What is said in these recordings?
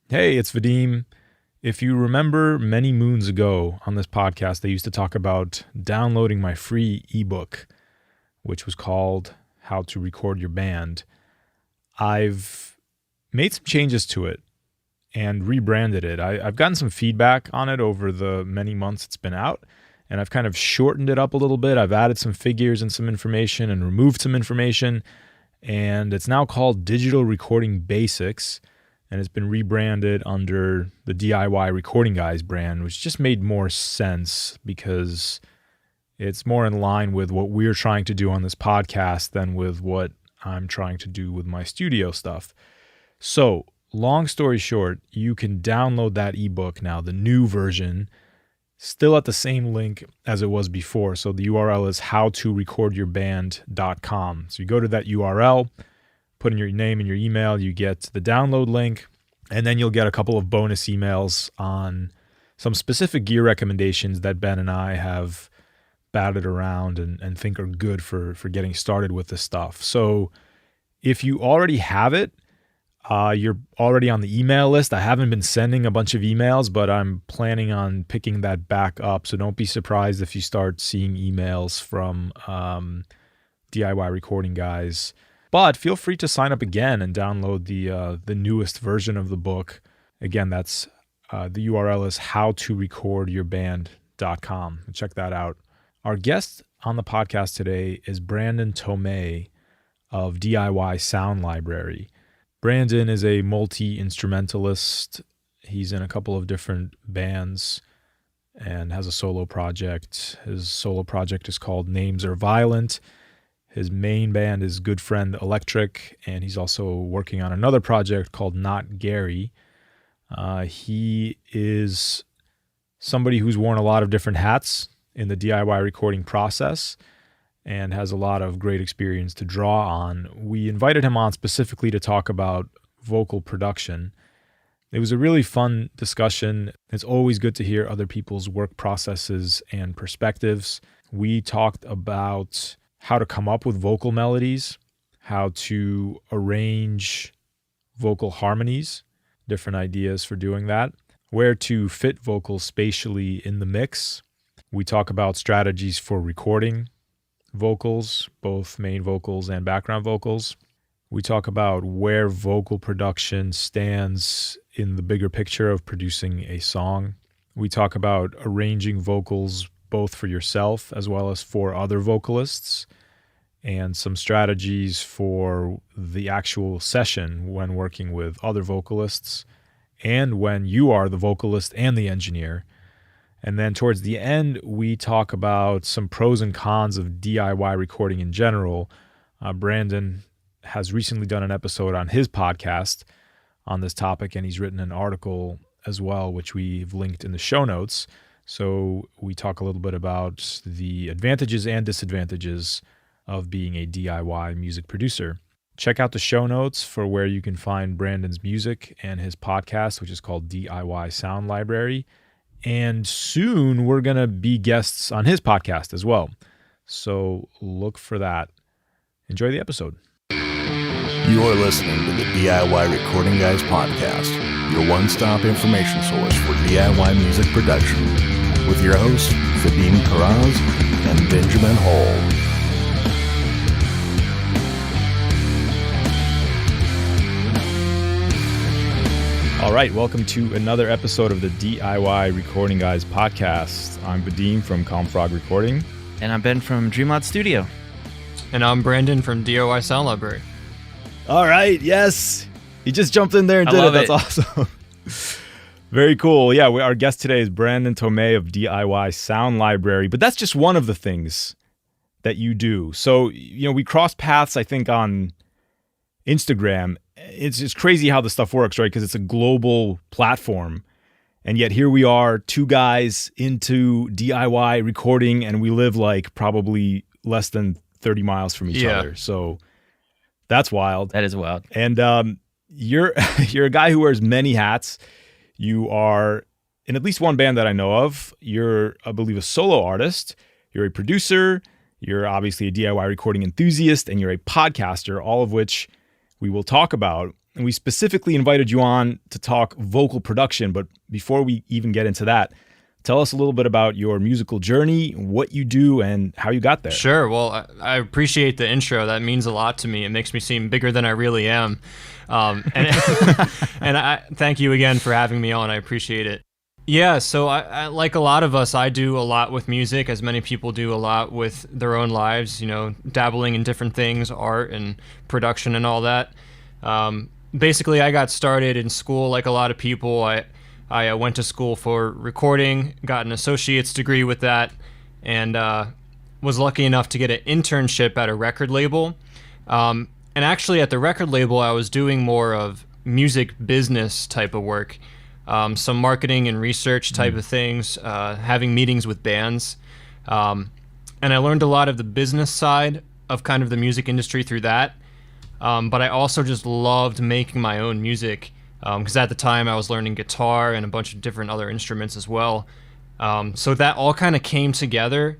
Hey, it's Vadim. If you remember many moons ago on this podcast, I used to talk about downloading my free ebook, which was called How to Record Your Band. I've made some changes to it and rebranded it. I've gotten some feedback on it over the many months it's been out, and I've kind of shortened it up a little bit. I've added some figures and some information and removed some information, and it's now called Digital Recording Basics. And it's been rebranded under the DIY Recording Guys brand, which just made more sense because it's more in line with what we're trying to do on this podcast than with what I'm trying to do with my studio stuff. So, long story short, you can download that ebook now, the new version, still at the same link as it was before. So the URL is howtorecordyourband.com. So you go to that URL, put in your name and your email, you get the download link, and then you'll get a couple of bonus emails on some specific gear recommendations that Ben and I have batted around and think are good for getting started with this stuff. So if you already have it, you're already on the email list. I haven't been sending a bunch of emails, but I'm planning on picking that back up. So don't be surprised if you start seeing emails from DIY Recording Guys. But feel free to sign up again and download the newest version of the book. Again, that's the URL is howtorecordyourband.com. Check that out. Our guest on the podcast today is Brandon Tomei of DIY Sound Library. Brandon is a multi-instrumentalist. He's in a couple of different bands and has a solo project. His solo project is called Names Are Violent. His main band is Good Friend Electric, and he's also working on another project called Not Gary. He is somebody who's worn a lot of different hats in the DIY recording process and has a lot of great experience to draw on. We invited him on specifically to talk about vocal production. It was a really fun discussion. It's always good to hear other people's work processes and perspectives. We talked about how to come up with vocal melodies, how to arrange vocal harmonies, different ideas for doing that, where to fit vocals spatially in the mix. We talk about strategies for recording vocals, both main vocals and background vocals. We talk about where vocal production stands in the bigger picture of producing a song. We talk about arranging vocals both for yourself as well as for other vocalists, and some strategies for the actual session when working with other vocalists and when you are the vocalist and the engineer. And then towards the end, we talk about some pros and cons of DIY recording in general. Brandon has recently done an episode on his podcast on this topic, and he's written an article as well, which we've linked in the show notes. So we talk a little bit about the advantages and disadvantages of being a DIY music producer. Check out the show notes for where you can find Brandon's music and his podcast, which is called DIY Sound Library. And soon we're going to be guests on his podcast as well. So look for that. Enjoy the episode. You are listening to the DIY Recording Guys podcast, your one-stop information source for DIY music production, with your hosts, Vadim Karaz and Benjamin Hall. All right, welcome to another episode of the DIY Recording Guys podcast. I'm Vadim from Calm Frog Recording. And I'm Ben from Dreamlot Studio. And I'm Brandon from DIY Sound Library. All right, yes. He just jumped in there and did it. That's awesome. Very cool. Yeah, our guest today is Brandon Tomei of DIY Sound Library, but that's just one of the things that you do. So, we crossed paths, I think, on Instagram. It's crazy how the stuff works, right? Because it's a global platform. And yet here we are, two guys into DIY recording, and we live like probably less than 30 miles from each other. So that's wild. That is wild. And you're a guy who wears many hats. You are in at least one band that I know of. You're, I believe, a solo artist. You're a producer. You're obviously a DIY recording enthusiast, and you're a podcaster, all of which we will talk about. and we specifically invited you on to talk vocal production. But before we even get into that, tell us a little bit about your musical journey, what you do, and how you got there. Sure. Well, I appreciate the intro. That means a lot to me. It makes me seem bigger than I really am. And and I thank you again for having me on. I appreciate it. Yeah, so I like a lot of us, I do a lot with music, as many people do a lot with their own lives, dabbling in different things, art and production and all that. Basically, I got started in school like a lot of people. I went to school for recording, got an associate's degree with that, and was lucky enough to get an internship at a record label. And actually, at the record label, I was doing more of music business type of work. Some marketing and research type of things, having meetings with bands. And I learned a lot of the business side of kind of the music industry through that. But I also just loved making my own music, because at the time I was learning guitar and a bunch of different other instruments as well. So that all kind of came together.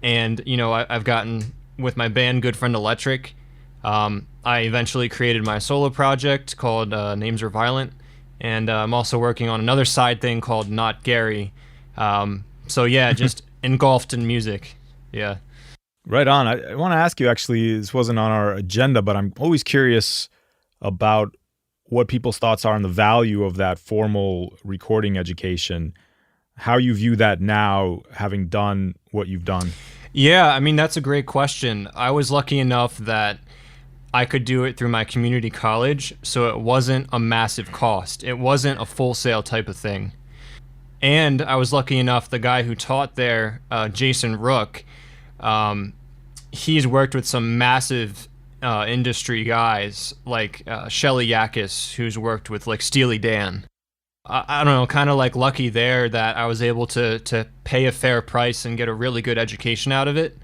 And, I've gotten with my band Good Friend Electric. I eventually created my solo project called Names Are Violent. And I'm also working on another side thing called Not Gary. So yeah, just engulfed in music. Yeah. Right on. I want to ask you, actually, this wasn't on our agenda, but I'm always curious about what people's thoughts are on the value of that formal recording education, how you view that now, having done what you've done. Yeah, I mean, that's a great question. I was lucky enough that I could do it through my community college, so it wasn't a massive cost. It wasn't a full sale type of thing. And I was lucky enough, the guy who taught there, Jason Rook, he's worked with some massive industry guys like Shelly Yakis, who's worked with like Steely Dan. I don't know, kind of like lucky there that I was able to pay a fair price and get a really good education out of it.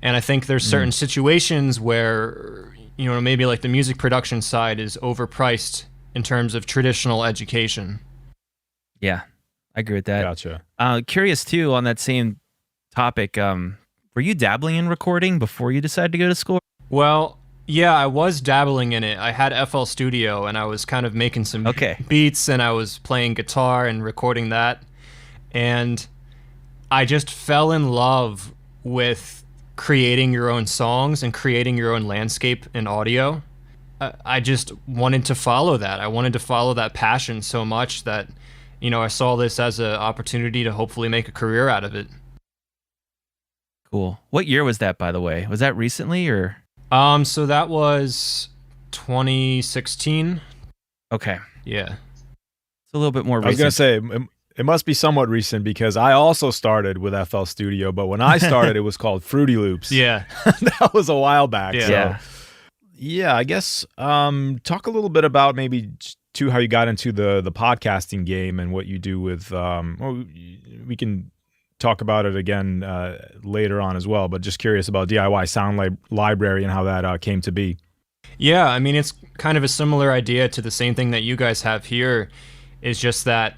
And I think there's certain situations where maybe like the music production side is overpriced in terms of traditional education. Yeah, I agree with that. Gotcha. Curious too, on that same topic, were you dabbling in recording before you decided to go to school? Well, yeah, I was dabbling in it. I had FL Studio and I was kind of making some beats, and I was playing guitar and recording that. And I just fell in love with creating your own songs and creating your own landscape in audio. I just wanted to follow that. I wanted to follow that passion so much that, I saw this as an opportunity to hopefully make a career out of it. Cool. What year was that, by the way? Was that recently or? So that was 2016. Okay. Yeah. It's a little bit more recent. I was going to say, it must be somewhat recent because I also started with FL Studio, but when I started, it was called Fruity Loops. Yeah. That was a while back. Yeah. So, yeah, I guess talk a little bit about maybe too how you got into the podcasting game and what you do with, we can talk about it again later on as well, but just curious about DIY Sound Library and how that came to be. Yeah, I mean, it's kind of a similar idea to the same thing that you guys have here. It's just that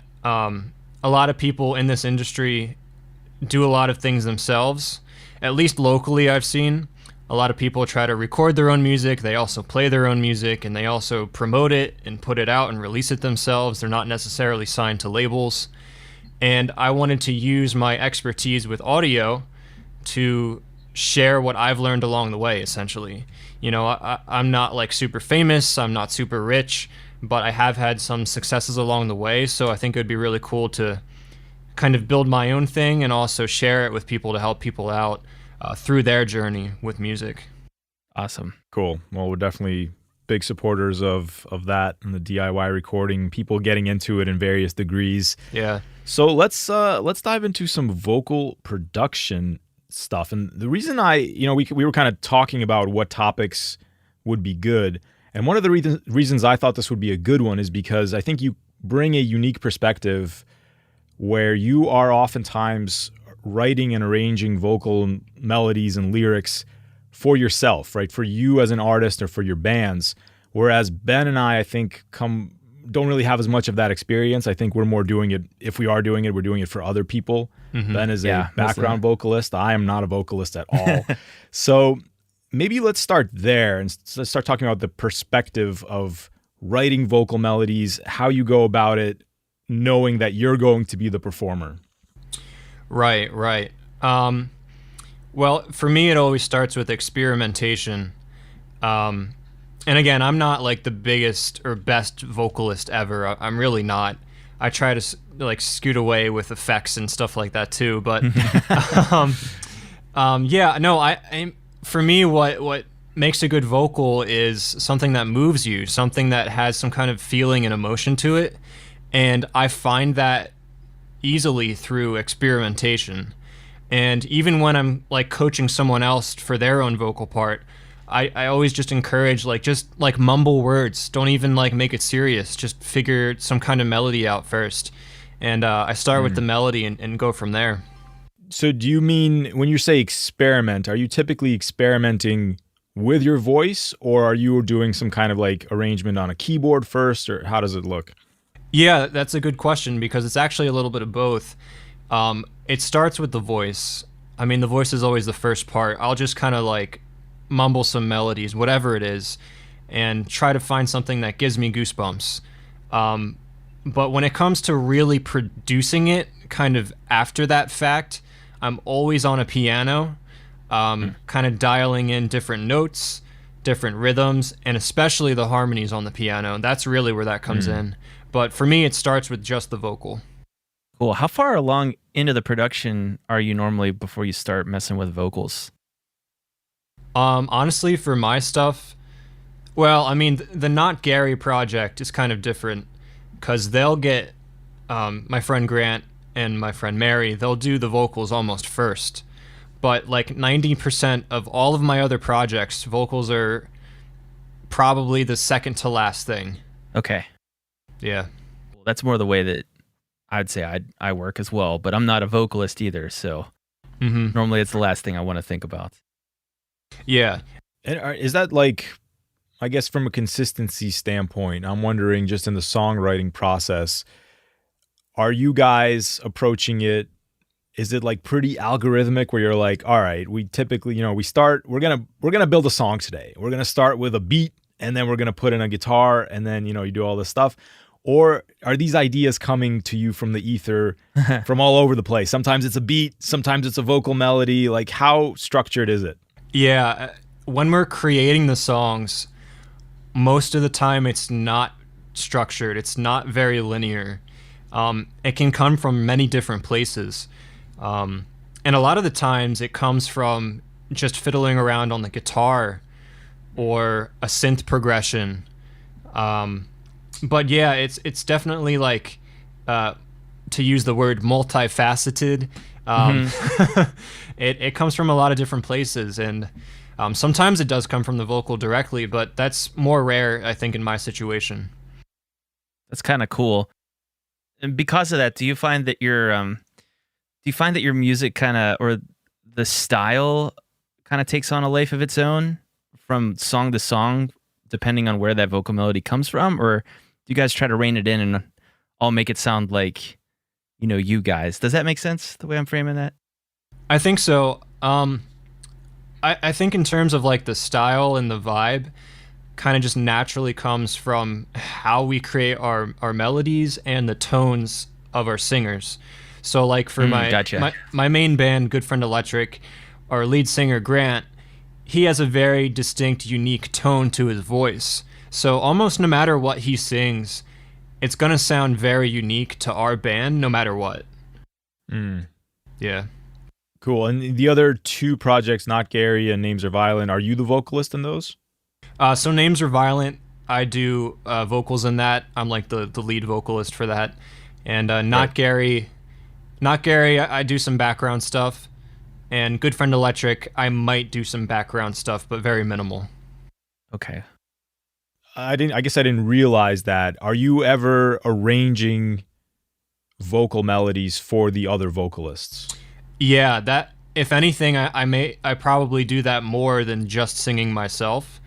a lot of people in this industry do a lot of things themselves. At least locally, I've seen a lot of people try to record their own music. They also play their own music, and they also promote it and put it out and release it themselves. They're not necessarily signed to labels. And I wanted to use my expertise with audio to share what I've learned along the way, essentially. I'm not like super famous, I'm not super rich, but I have had some successes along the way, so I think it would be really cool to kind of build my own thing and also share it with people to help people out through their journey with music. Awesome. Cool. Well, we're definitely big supporters of that and the DIY recording, people getting into it in various degrees. Yeah. So let's dive into some vocal production stuff. And the reason we were kind of talking about what topics would be good. And one of the reasons I thought this would be a good one is because I think you bring a unique perspective where you are oftentimes writing and arranging vocal melodies and lyrics for yourself, right? For you as an artist or for your bands. Whereas Ben and I think, don't really have as much of that experience. I think we're more doing it, if we are doing it, we're doing it for other people. Mm-hmm. Ben is a background vocalist. I am not a vocalist at all. So maybe let's start there and let's start talking about the perspective of writing vocal melodies, how you go about it, knowing that you're going to be the performer? Right, right. Well, for me, it always starts with experimentation. And again, I'm not like the biggest or best vocalist ever. I'm really not. I try to like scoot away with effects and stuff like that too. But yeah, no. For me, what makes a good vocal is something that moves you, something that has some kind of feeling and emotion to it, and I find that easily through experimentation. And even when I'm like coaching someone else for their own vocal part, I always just encourage just mumble words. Don't even like make it serious. Just figure some kind of melody out first. And I start with the melody and go from there. So do you mean when you say experiment, are you typically experimenting with your voice, or are you doing some kind of like arrangement on a keyboard first, or how does it look? Yeah, that's a good question because it's actually a little bit of both. It starts with the voice. I mean, the voice is always the first part. I'll just kind of like mumble some melodies, whatever it is, and try to find something that gives me goosebumps. But when it comes to really producing it, kind of after that fact, I'm always on a piano, kind of dialing in different notes, different rhythms, and especially the harmonies on the piano. That's really where that comes in. But for me, it starts with just the vocal. Cool. How far along into the production are you normally before you start messing with vocals? Honestly, for my stuff, well, I mean, the Not Gary project is kind of different because they'll get my friend Grant and my friend Mary, they'll do the vocals almost first. But like 90% of all of my other projects, vocals are probably the second to last thing. Okay. Yeah. Well, that's more the way that I'd say I work as well, but I'm not a vocalist either, so normally it's the last thing I want to think about. Yeah. And is that like, I guess from a consistency standpoint, I'm wondering just in the songwriting process, are you guys approaching it, is it like pretty algorithmic where you're like, all right, we typically, we're going to build a song today. We're going to start with a beat and then we're going to put in a guitar and then, you do all this stuff. Or are these ideas coming to you from the ether from all over the place? Sometimes it's a beat, sometimes it's a vocal melody. Like how structured is it? Yeah. When we're creating the songs, most of the time it's not structured. It's not very linear. It can come from many different places. And a lot of the times it comes from just fiddling around on the guitar or a synth progression. But yeah, it's definitely like, to use the word multifaceted. It comes from a lot of different places, and sometimes it does come from the vocal directly, but that's more rare, I think, in my situation. That's kind of cool. And because of that, do you find that your music kind of, or the style kind of takes on a life of its own from song to song, depending on where that vocal melody comes from? Or do you guys try to rein it in and all make it sound like, you guys? Does that make sense, the way I'm framing that? I think so. I think in terms of like the style and the vibe, kind of just naturally comes from how we create our melodies and the tones of our singers. So like for my main band, Good Friend Electric, our lead singer Grant, he has a very distinct, unique tone to his voice. So almost no matter what he sings, it's gonna sound very unique to our band, no matter what. Yeah. Cool. And the other two projects, Not Gary and Names Are Violent, are you the vocalist in those? So Names Are Violent, I do vocals in that. I'm like the lead vocalist for that. And Not Gary, I do some background stuff. And Good Friend Electric, I might do some background stuff, but very minimal. Okay. I guess I didn't realize that. Are you ever arranging vocal melodies for the other vocalists? Yeah, that if anything, I probably do that more than just singing myself.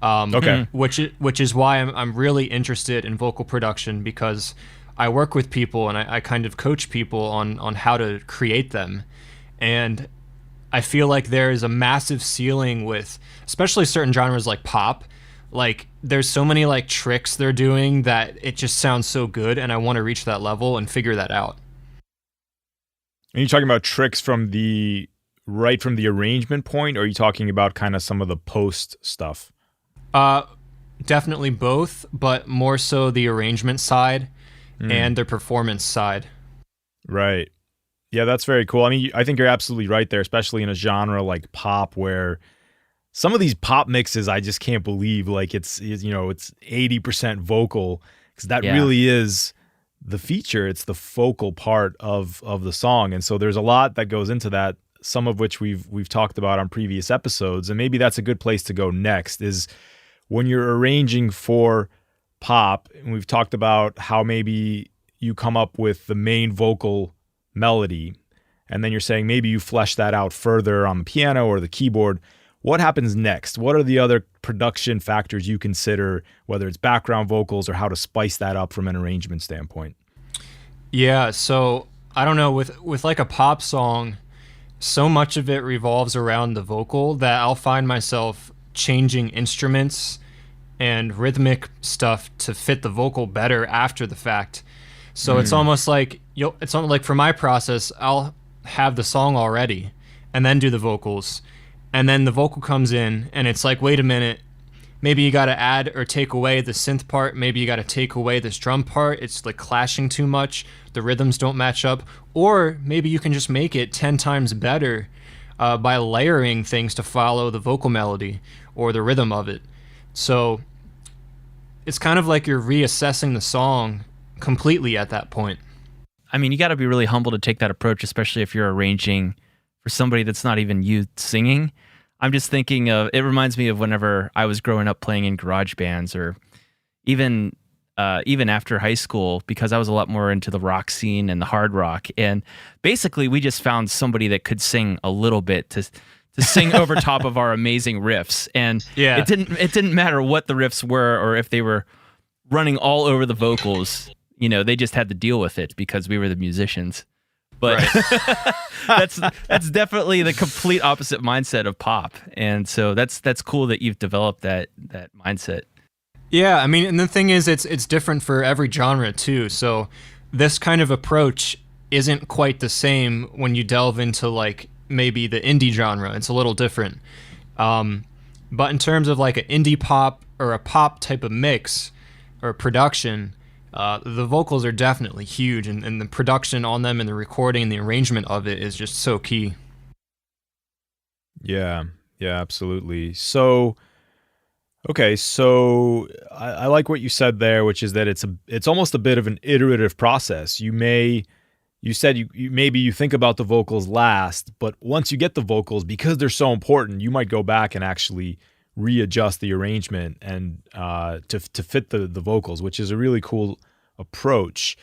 Okay. Which is why I'm really interested in vocal production, because I work with people and I kind of coach people on how to create them. And I feel like there is a massive ceiling with, especially certain genres like pop, Like there's so many like tricks they're doing that it just sounds so good, and I want to reach that level and figure that out. Are you talking about tricks from the arrangement point, or are you talking about kind of some of the post stuff? Definitely both, but more so the arrangement side and the performance side. Right. Yeah, that's very cool. I mean, I think you're absolutely right there, especially in a genre like pop, where some of these pop mixes, I just can't believe, like it's 80% vocal, because that really is the feature. It's the focal part of the song. And so there's a lot that goes into that, some of which we've talked about on previous episodes. And maybe that's a good place to go next, is when you're arranging for pop, and we've talked about how maybe you come up with the main vocal melody, and then you're saying maybe you flesh that out further on the piano or the keyboard. What happens next? What are the other production factors you consider, whether it's background vocals or how to spice that up from an arrangement standpoint? Yeah, so I don't know, with like a pop song, so much of it revolves around the vocal that I'll find myself changing instruments and rhythmic stuff to fit the vocal better after the fact. So it's almost like for my process, I'll have the song already and then do the vocals. And then the vocal comes in and it's like, wait a minute, maybe you got to add or take away the synth part. Maybe you got to take away this drum part. It's like clashing too much. The rhythms don't match up. Or maybe you can just make it 10 times better by layering things to follow the vocal melody or the rhythm of it. So it's kind of like you're reassessing the song completely at that point. I mean, you got to be really humble to take that approach, especially if you're arranging for somebody that's not even you singing. I'm just thinking of, it reminds me of whenever I was growing up playing in garage bands, or even after high school, because I was a lot more into the rock scene and the hard rock. And basically we just found somebody that could sing a little bit to sing over top of our amazing riffs. And it didn't matter what the riffs were, or if they were running all over the vocals, they just had to deal with it because we were the musicians. But that's definitely the complete opposite mindset of pop. And so that's cool that you've developed that mindset. Yeah, I mean, and the thing is, it's different for every genre too. So this kind of approach isn't quite the same when you delve into like maybe the indie genre. It's a little different. But in terms of like an indie pop or a pop type of mix or production, the vocals are definitely huge, and the production on them and the recording and the arrangement of it is just so key. Yeah, absolutely. So, okay, so I like what you said there, which is that it's almost a bit of an iterative process. You said you think about the vocals last, but once you get the vocals, because they're so important, you might go back and actually readjust the arrangement and to fit the vocals, which is a really cool approach.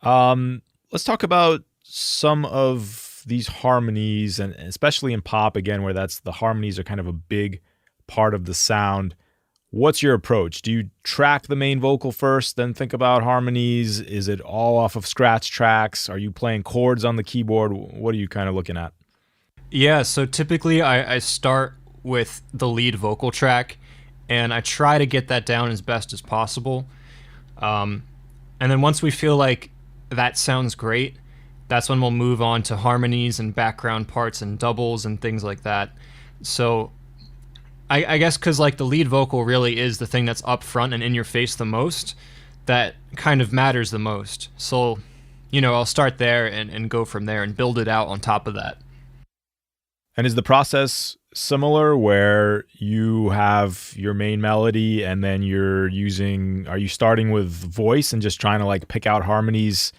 Let's talk about some of these harmonies, and especially in pop, again, where the harmonies are kind of a big part of the sound. What's your approach? Do you track the main vocal first, then think about harmonies? Is it all off of scratch tracks? Are you playing chords on the keyboard? What are you kind of looking at? Yeah, so typically I start with the lead vocal track, and I try to get that down as best as possible. And then once we feel like that sounds great, that's when we'll move on to harmonies and background parts and doubles and things like that. So I guess because like the lead vocal really is the thing that's up front and in your face the most, that kind of matters the most. So, I'll start there and go from there and build it out on top of that. And is the process similar where you have your main melody and then are you starting with voice and just trying to like pick out harmonies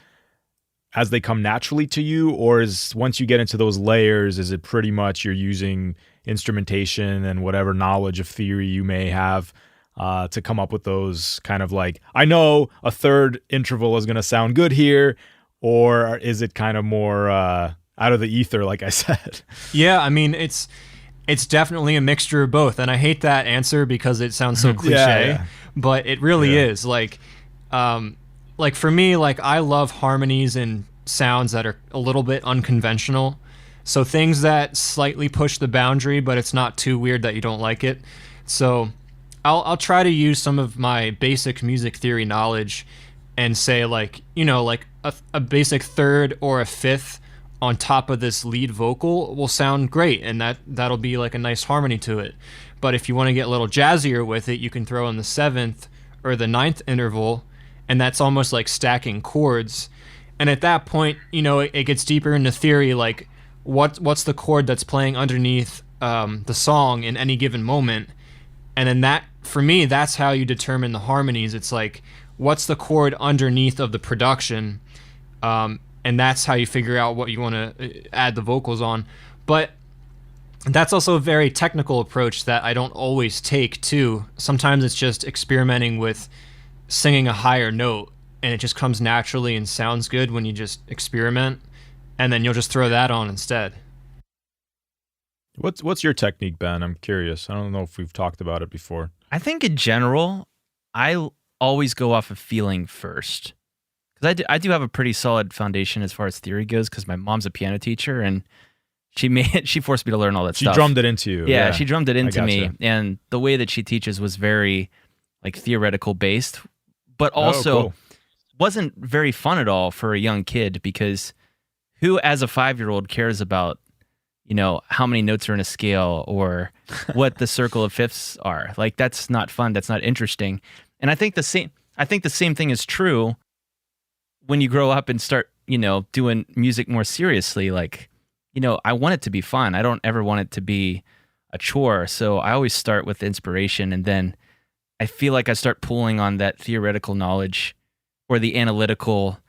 as they come naturally to you? Or once you get into those layers, is it pretty much you're using instrumentation and whatever knowledge of theory you may have to come up with those kind of like, I know a third interval is going to sound good here? Or is it kind of more out of the ether, like I said? Yeah, I mean, it's definitely a mixture of both, and I hate that answer because it sounds so cliche, but it really is. Like for me, like I love harmonies and sounds that are a little bit unconventional. So things that slightly push the boundary, but it's not too weird that you don't like it. So I'll try to use some of my basic music theory knowledge and say like, like a basic third or a fifth on top of this lead vocal will sound great, and that'll be like a nice harmony to it. But if you want to get a little jazzier with it, you can throw in the seventh or the ninth interval, and that's almost like stacking chords. And at that point, it gets deeper into theory, like what's the chord that's playing underneath the song in any given moment. And then that, for me, that's how you determine the harmonies. It's like, what's the chord underneath of the production? And that's how you figure out what you want to add the vocals on. But that's also a very technical approach that I don't always take, too. Sometimes it's just experimenting with singing a higher note, and it just comes naturally and sounds good when you just experiment, and then you'll just throw that on instead. What's your technique, Ben? I'm curious. I don't know if we've talked about it before. I think in general, I always go off of feeling first. Because I do have a pretty solid foundation as far as theory goes, because my mom's a piano teacher, and she forced me to learn all that stuff. She drummed it into you. Yeah, she drummed it into me. Gotcha. And the way that she teaches was very like theoretical based, but also cool. wasn't very fun at all for a young kid, because who as a 5-year-old cares about, how many notes are in a scale or what the circle of fifths are? Like, that's not fun. That's not interesting. And I think the same thing is true when you grow up and start, doing music more seriously. Like, I want it to be fun. I don't ever want it to be a chore. So I always start with inspiration, and then I feel like I start pulling on that theoretical knowledge or the analytical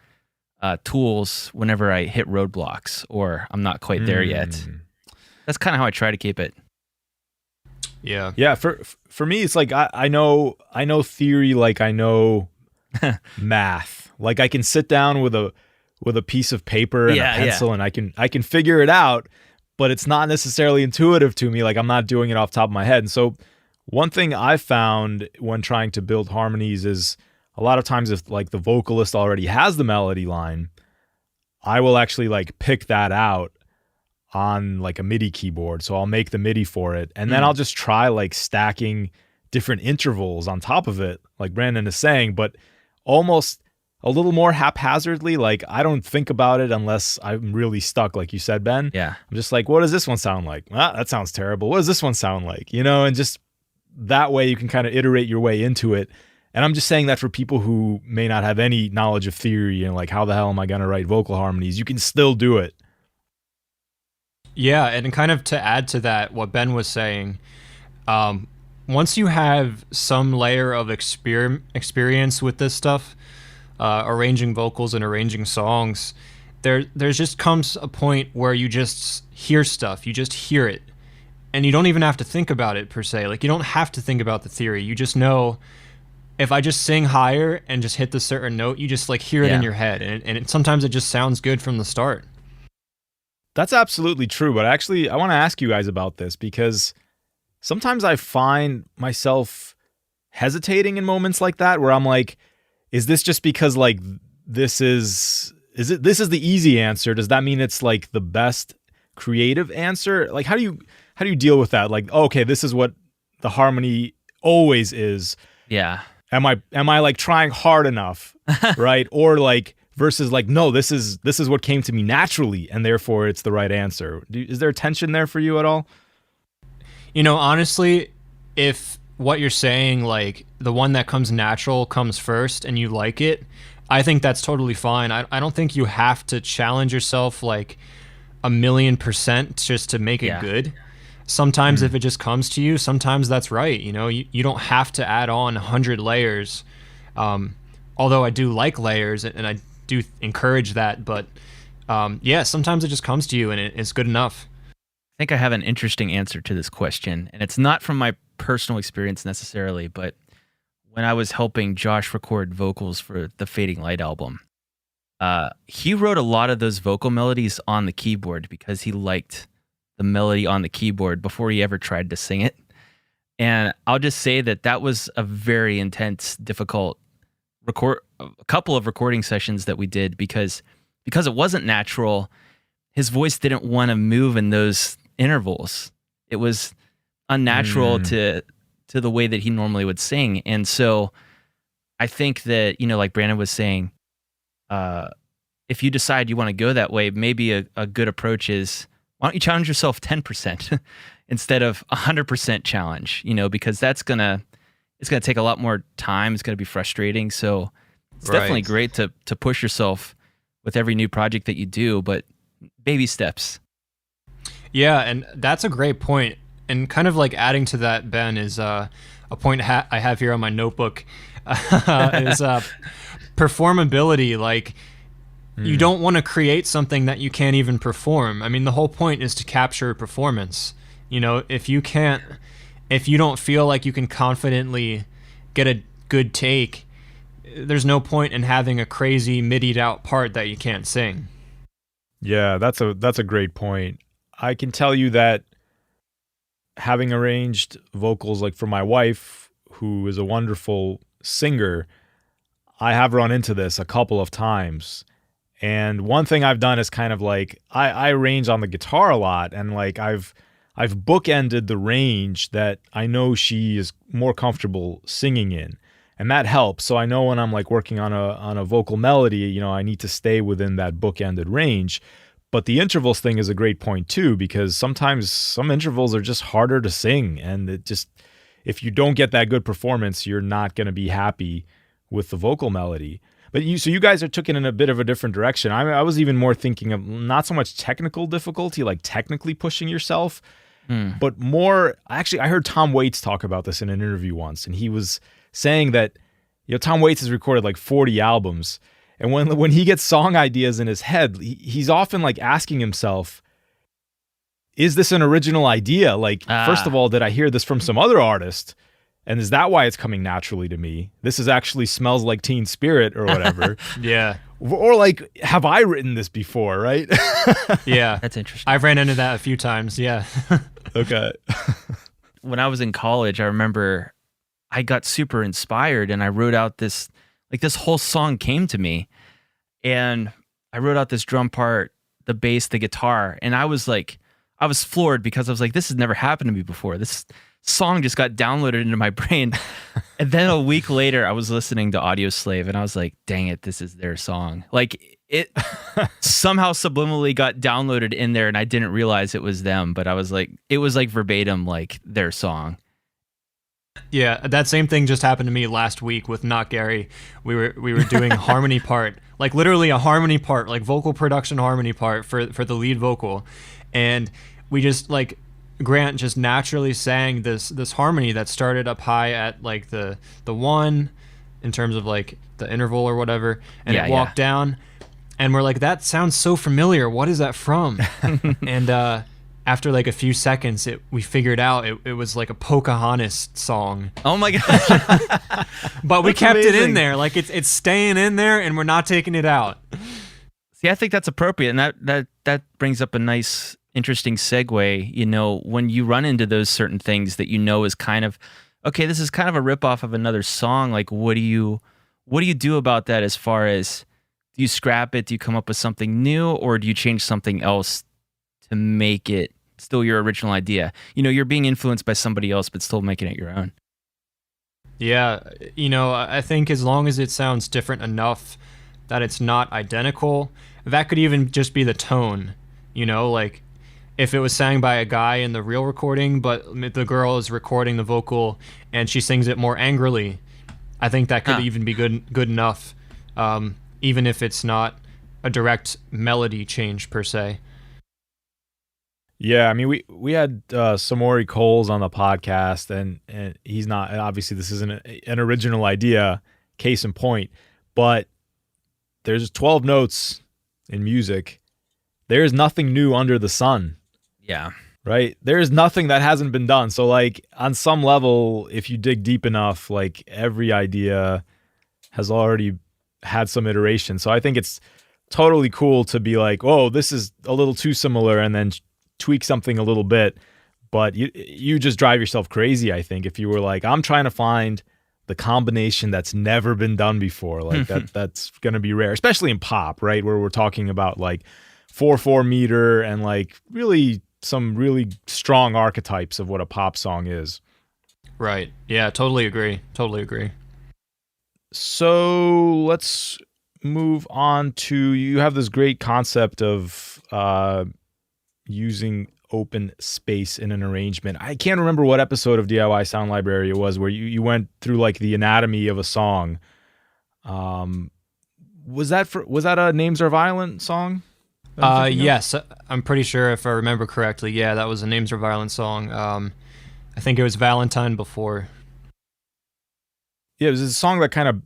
tools whenever I hit roadblocks or I'm not quite there yet. That's kind of how I try to keep it. Yeah. Yeah. For me, it's like I know theory like I know math. Like I can sit down with a piece of paper and a pencil, and I can figure it out, but it's not necessarily intuitive to me. Like I'm not doing it off the top of my head. And so one thing I found when trying to build harmonies is a lot of times if like the vocalist already has the melody line, I will actually like pick that out on like a MIDI keyboard. So I'll make the MIDI for it, and then I'll just try like stacking different intervals on top of it, like Brandon is saying, but almost a little more haphazardly. Like I don't think about it unless I'm really stuck, like you said, Ben. Yeah. I'm just like, what does this one sound like? Ah, that sounds terrible. What does this one sound like? And just that way you can kind of iterate your way into it. And I'm just saying that for people who may not have any knowledge of theory and like, how the hell am I going to write vocal harmonies? You can still do it. Yeah, and kind of to add to that, what Ben was saying, once you have some layer of experience with this stuff, arranging vocals and arranging songs, there's just comes a point where you just hear stuff. You just hear it, and you don't even have to think about it per se. Like you don't have to think about the theory. You just know, if I just sing higher and just hit the certain note, you just like hear it in your head, and sometimes it just sounds good from the start. That's absolutely true. But actually, I want to ask you guys about this, because sometimes I find myself hesitating in moments like that where I'm like, is this just because like this is the easy answer? Does that mean it's like the best creative answer? Like how do you deal with that? Like, okay, this is what the harmony always is. Yeah. Am I like trying hard enough? Right? Or like versus like, no, this is what came to me naturally, and therefore it's the right answer. Is there a tension there for you at all? Honestly, if what you're saying, like the one that comes natural comes first and you like it, I think that's totally fine. I don't think you have to challenge yourself like 1,000,000% just to make it good. Sometimes if it just comes to you, sometimes that's right. You don't have to add on 100 layers. Although I do like layers and I do encourage that, but sometimes it just comes to you and it's good enough. I think I have an interesting answer to this question, and it's not from my personal experience necessarily, but when I was helping Josh record vocals for the Fading Light album, he wrote a lot of those vocal melodies on the keyboard because he liked the melody on the keyboard before he ever tried to sing it. And I'll just say that was a very intense, difficult a couple of recording sessions that we did because it wasn't natural. His voice didn't want to move in those intervals. It was unnatural to to the way that he normally would sing. And so I think that, like Brandon was saying, if you decide you want to go that way, maybe a good approach is, why don't you challenge yourself 10% instead of 100% challenge, because it's going to take a lot more time. It's going to be frustrating. So it's definitely great to push yourself with every new project that you do, but baby steps. Yeah, and that's a great point. And kind of like adding to that, Ben, is a point I have here on my notebook is performability. Like, you don't want to create something that you can't even perform. I mean, the whole point is to capture performance. If you don't feel like you can confidently get a good take, there's no point in having a crazy midied out part that you can't sing. Yeah, that's a great point. I can tell you that having arranged vocals like for my wife, who is a wonderful singer, I have run into this a couple of times. And one thing I've done is kind of like I arrange on the guitar a lot, and like I've bookended the range that I know she is more comfortable singing in. And that helps. So I know when I'm like working on a vocal melody, I need to stay within that bookended range. But the intervals thing is a great point too, because sometimes some intervals are just harder to sing, and if you don't get that good performance, you're not going to be happy with the vocal melody. But you guys took it in a bit of a different direction. I was even more thinking of not so much technical difficulty, like technically pushing yourself, but more. Actually, I heard Tom Waits talk about this in an interview once, and he was saying that Tom Waits has recorded like 40 albums. And when he gets song ideas in his head, he's often like asking himself, is this an original idea? Like, first of all, did I hear this from some other artist? And is that why it's coming naturally to me? This is actually Smells Like Teen Spirit or whatever. Yeah. Or like, have I written this before, right? Yeah. That's interesting. I've ran into that a few times, yeah. Okay. When I was in college, I remember I got super inspired and I wrote out this whole song came to me, and I wrote out this drum part, the bass, the guitar, and I was floored because I was like, this has never happened to me before. This song just got downloaded into my brain. And then a week later, I was listening to Audio Slave, and I was like, dang it, this is their song. Like, it somehow subliminally got downloaded in there, and I didn't realize it was them, but I was like, it was like verbatim, like their song. Yeah, that same thing just happened to me last week with Not Gary. We were doing a harmony part, like literally a harmony part, like vocal production harmony part for the lead vocal, and we just like Grant just naturally sang this harmony that started up high at like the one in terms of like the interval or whatever, and it walked down, and we're like, that sounds so familiar. What is that from? And after like a few seconds, we figured out it was like a Pocahontas song. Oh my gosh. But we kept it in there. Like it's staying in there, and we're not taking it out. See, I think that's appropriate. And that brings up a nice, interesting segue. When you run into those certain things that is kind of, okay, this is kind of a ripoff of another song. Like, what do you do about that as far as, do you scrap it? Do you come up with something new? Or do you change something else to make it still your original idea? You're being influenced by somebody else, but still making it your own. Yeah, I think as long as it sounds different enough that it's not identical, that could even just be the tone. Like if it was sang by a guy in the real recording, but the girl is recording the vocal and she sings it more angrily, I think that could even be good enough, even if it's not a direct melody change per se. Yeah, I mean, we had Samori Coles on the podcast, and he's not, obviously this isn't an original idea, case in point, but there's 12 notes in music. There's nothing new under the sun. Yeah. Right? There's nothing that hasn't been done. So like on some level, if you dig deep enough, like every idea has already had some iteration. So I think it's totally cool to be like, oh, this is a little too similar, and then tweak something a little bit, but you just drive yourself crazy, I think, if you were like, I'm trying to find the combination that's never been done before. Like that's going to be rare, especially in pop, right? Where we're talking about like 4/4 meter and like really some really strong archetypes of what a pop song is. Right. Yeah, totally agree. Totally agree. So let's move on to, you have this great concept of using open space in an arrangement. I can't remember what episode of DIY Sound Library it was where you went through like the anatomy of a song. Was that a Names Are Violent song? Yes, I'm pretty sure if I remember correctly. Yeah, that was a Names Are Violent song. I think it was Valentine before. Yeah, it was a song that kind of,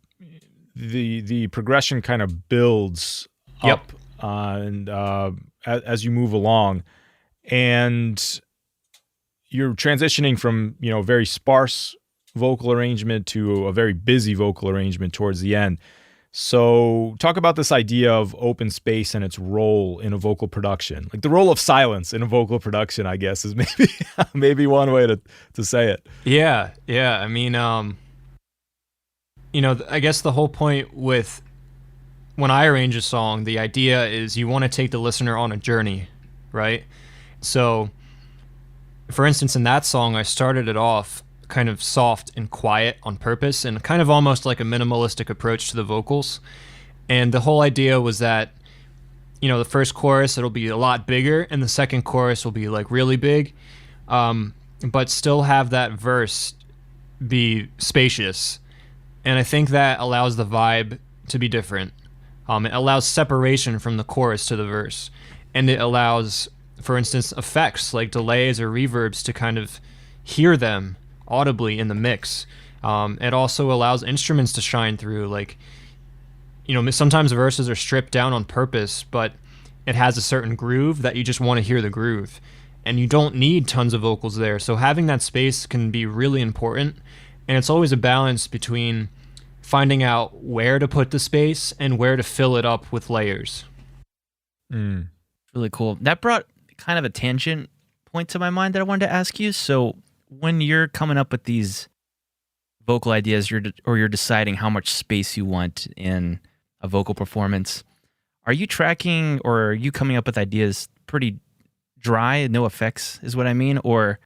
the progression kind of builds up as you move along, and you're transitioning from very sparse vocal arrangement to a very busy vocal arrangement towards the end. So talk about this idea of open space and its role in a vocal production. Like the role of silence in a vocal production, I guess, is maybe one way to say it. Yeah. I mean, I guess the whole point with when I arrange a song, the idea is you want to take the listener on a journey, right? So, for instance, in that song, I started it off kind of soft and quiet on purpose, and kind of almost like a minimalistic approach to the vocals. And the whole idea was that, the first chorus, it'll be a lot bigger, and the second chorus will be like really big, but still have that verse be spacious. And I think that allows the vibe to be different. It allows separation from the chorus to the verse. And it allows, for instance, effects like delays or reverbs to kind of hear them audibly in the mix. It also allows instruments to shine through. Like, sometimes verses are stripped down on purpose, but it has a certain groove that you just want to hear the groove. And you don't need tons of vocals there. So having that space can be really important. And it's always a balance between finding out where to put the space and where to fill it up with layers. Really cool. That brought kind of a tangent point to my mind that I wanted to ask you. So when you're coming up with these vocal ideas, you're deciding how much space you want in a vocal performance, are you tracking or are you coming up with ideas pretty dry, no effects is what I mean? Or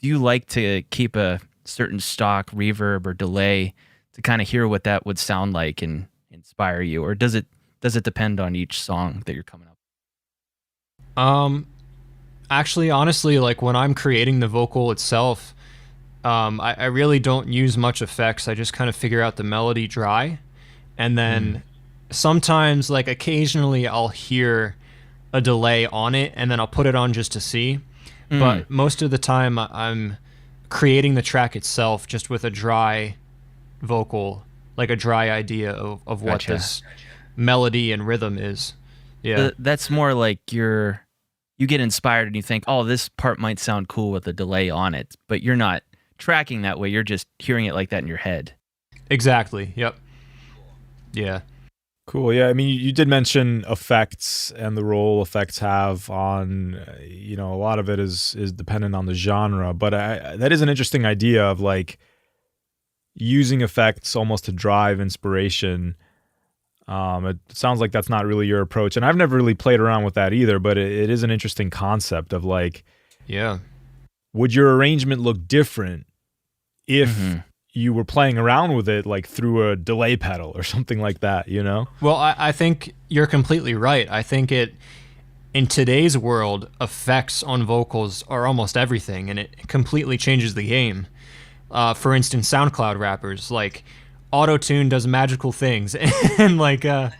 do you like to keep a certain stock reverb or delay to kind of hear what that would sound like and inspire you? Or does it depend on each song that you're coming up? Actually, honestly, like when I'm creating the vocal itself, I really don't use much effects. I just kind of figure out the melody dry. And then sometimes, like occasionally, I'll hear a delay on it and then I'll put it on just to see. But most of the time, I'm creating the track itself just with a dry vocal, like a dry idea of what this melody and rhythm is. Yeah. That's more like you get inspired and you think, oh, this part might sound cool with a delay on it, but you're not tracking that way. You're just hearing it like that in your head. Exactly. Yep. Yeah. Cool. Yeah. I mean, you did mention effects and the role effects have on, a lot of it is dependent on the genre, but that is an interesting idea of like using effects almost to drive inspiration. It sounds like that's not really your approach, and I've never really played around with that either, but it is an interesting concept of like, would your arrangement look different if you were playing around with it like through a delay pedal or something like that, Well, I think you're completely right. I think in today's world, effects on vocals are almost everything, and it completely changes the game. For instance, SoundCloud rappers, like auto-tune does magical things, and like I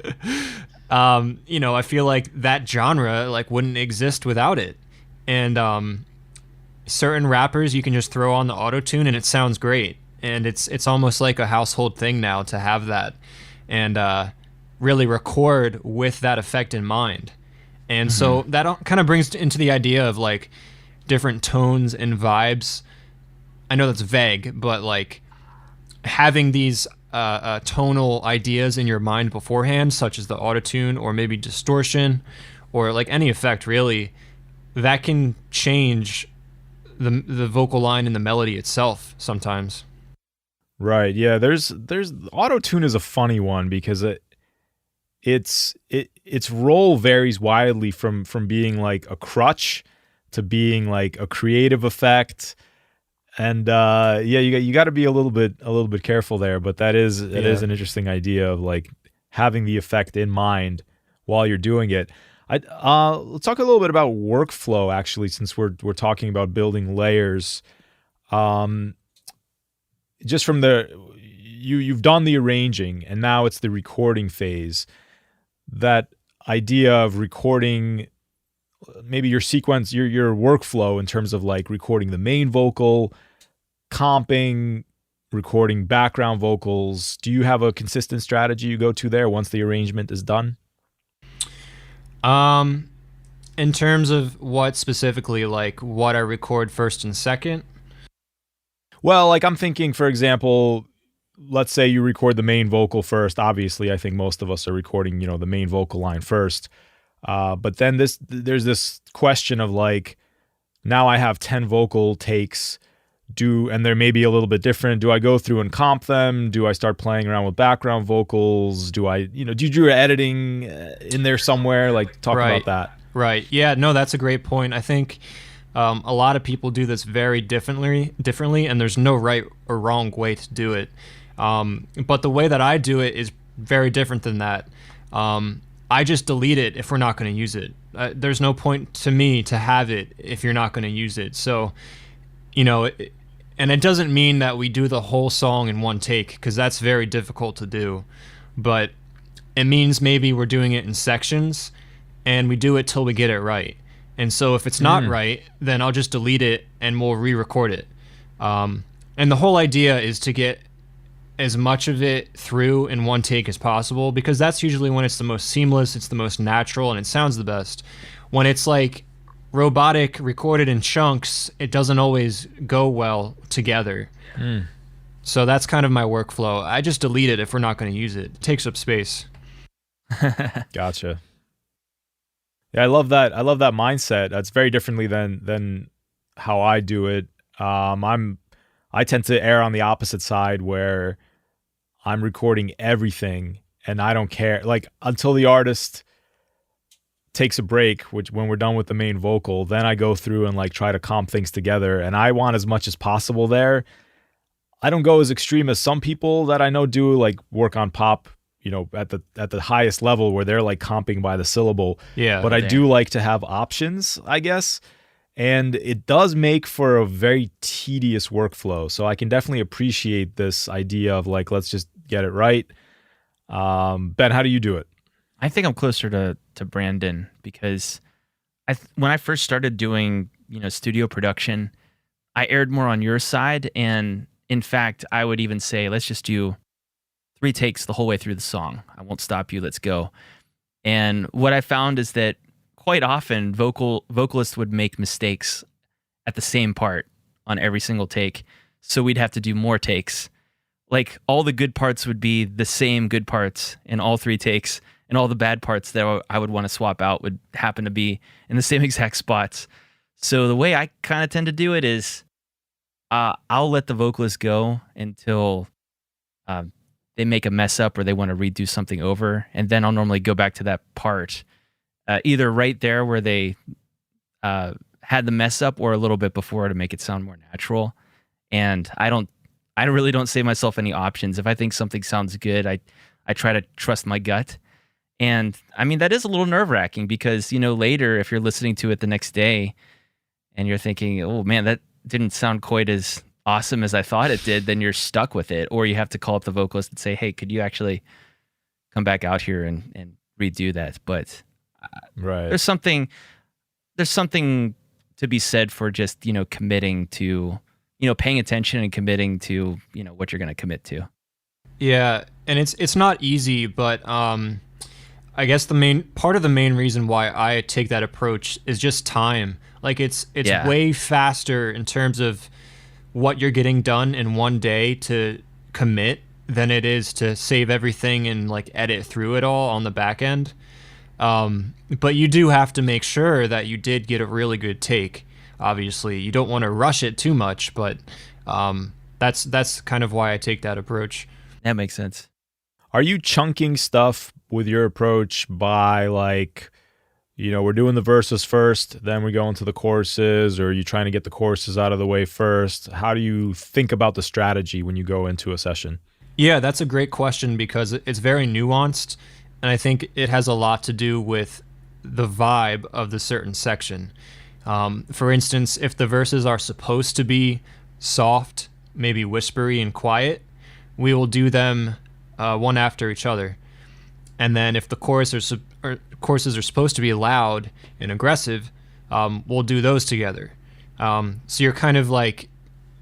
feel like that genre like wouldn't exist without it. And certain rappers you can just throw on the auto-tune and it sounds great, and it's almost like a household thing now to have that and really record with that effect in mind. And so that kind of brings into the idea of like different tones and vibes. I know that's vague, but like having these tonal ideas in your mind beforehand, such as the autotune or maybe distortion or like any effect really, that can change the vocal line and the melody itself sometimes. Right. Yeah. There's autotune is a funny one because its role varies widely from being like a crutch to being like a creative effect. And yeah, you got to be a little bit careful there, but it is an interesting idea of like having the effect in mind while you're doing it. Let's talk a little bit about workflow actually, since we're talking about building layers. Just from you've done the arranging and now it's the recording phase. That idea of recording maybe your sequence, your workflow in terms of like recording the main vocal, comping, recording background vocals. Do you have a consistent strategy you go to there once the arrangement is done? In terms of what specifically, like what I record first and second? Well, like I'm thinking, for example, let's say you record the main vocal first. Obviously, I think most of us are recording, the main vocal line first. But then there's this question of like, now I have 10 vocal takes. And they're maybe a little bit different. Do I go through and comp them? Do I start playing around with background vocals? Do I, do you do your editing in there somewhere? Like talk about that. Right. Yeah, no, that's a great point. I think a lot of people do this very differently, and there's no right or wrong way to do it. But the way that I do it is very different than that. I just delete it if we're not going to use it. There's no point to me to have it if you're not going to use it. So, and it doesn't mean that we do the whole song in one take, because that's very difficult to do. But it means maybe we're doing it in sections, and we do it till we get it right. And so if it's not right, then I'll just delete it and we'll re-record it. And the whole idea is to get as much of it through in one take as possible, because that's usually when it's the most seamless, it's the most natural, and it sounds the best. When it's like robotic, recorded in chunks, it doesn't always go well together. So that's kind of my workflow. I just delete it if we're not going to use it. It takes up space. Gotcha. Yeah, I love that. I love that mindset. That's very differently than how I do it. I tend to err on the opposite side where I'm recording everything and I don't care. Like until the artist takes a break, which when we're done with the main vocal, then I go through and like try to comp things together, and I want as much as possible there. I don't go as extreme as some people that I know do, like work on pop, at the highest level where they're like comping by the syllable. Yeah. But I do like to have options, I guess. And it does make for a very tedious workflow. So I can definitely appreciate this idea of like, let's just get it right. Ben, how do you do it? I think I'm closer to Brandon, because when I first started doing, studio production, I erred more on your side. And in fact, I would even say, let's just do 3 takes the whole way through the song. I won't stop you. Let's go. And what I found is that quite often vocalists would make mistakes at the same part on every single take. So we'd have to do more takes. Like all the good parts would be the same good parts in all 3 takes, and all the bad parts that I would want to swap out would happen to be in the same exact spots. So the way I kind of tend to do it is I'll let the vocalist go until they make a mess up or they want to redo something over. And then I'll normally go back to that part, either right there where they had the mess up or a little bit before, to make it sound more natural. And I really don't save myself any options. If I think something sounds good, I try to trust my gut. And I mean, that is a little nerve-wracking because, later if you're listening to it the next day and you're thinking, oh man, that didn't sound quite as awesome as I thought it did, then you're stuck with it. Or you have to call up the vocalist and say, hey, could you actually come back out here and redo that? But right. there's something to be said for just, committing to, paying attention and committing to, what you're going to commit to. Yeah. And it's not easy, but I guess the main reason why I take that approach is just time. Like it's way faster in terms of what you're getting done in one day to commit than it is to save everything and like edit through it all on the back end. But you do have to make sure that you did get a really good take. Obviously, you don't want to rush it too much, but that's kind of why I take that approach. That makes sense. Are you chunking stuff with your approach by like we're doing the verses first, then we go into the choruses, or are you trying to get the choruses out of the way first? How do you think about the strategy when you go into a session? Yeah, that's a great question because it's very nuanced, and I think it has a lot to do with the vibe of the certain section. For instance, if the verses are supposed to be soft, maybe whispery and quiet, we will do them one after each other. And then if the choruses are supposed to be loud and aggressive, we'll do those together. So you're kind of like,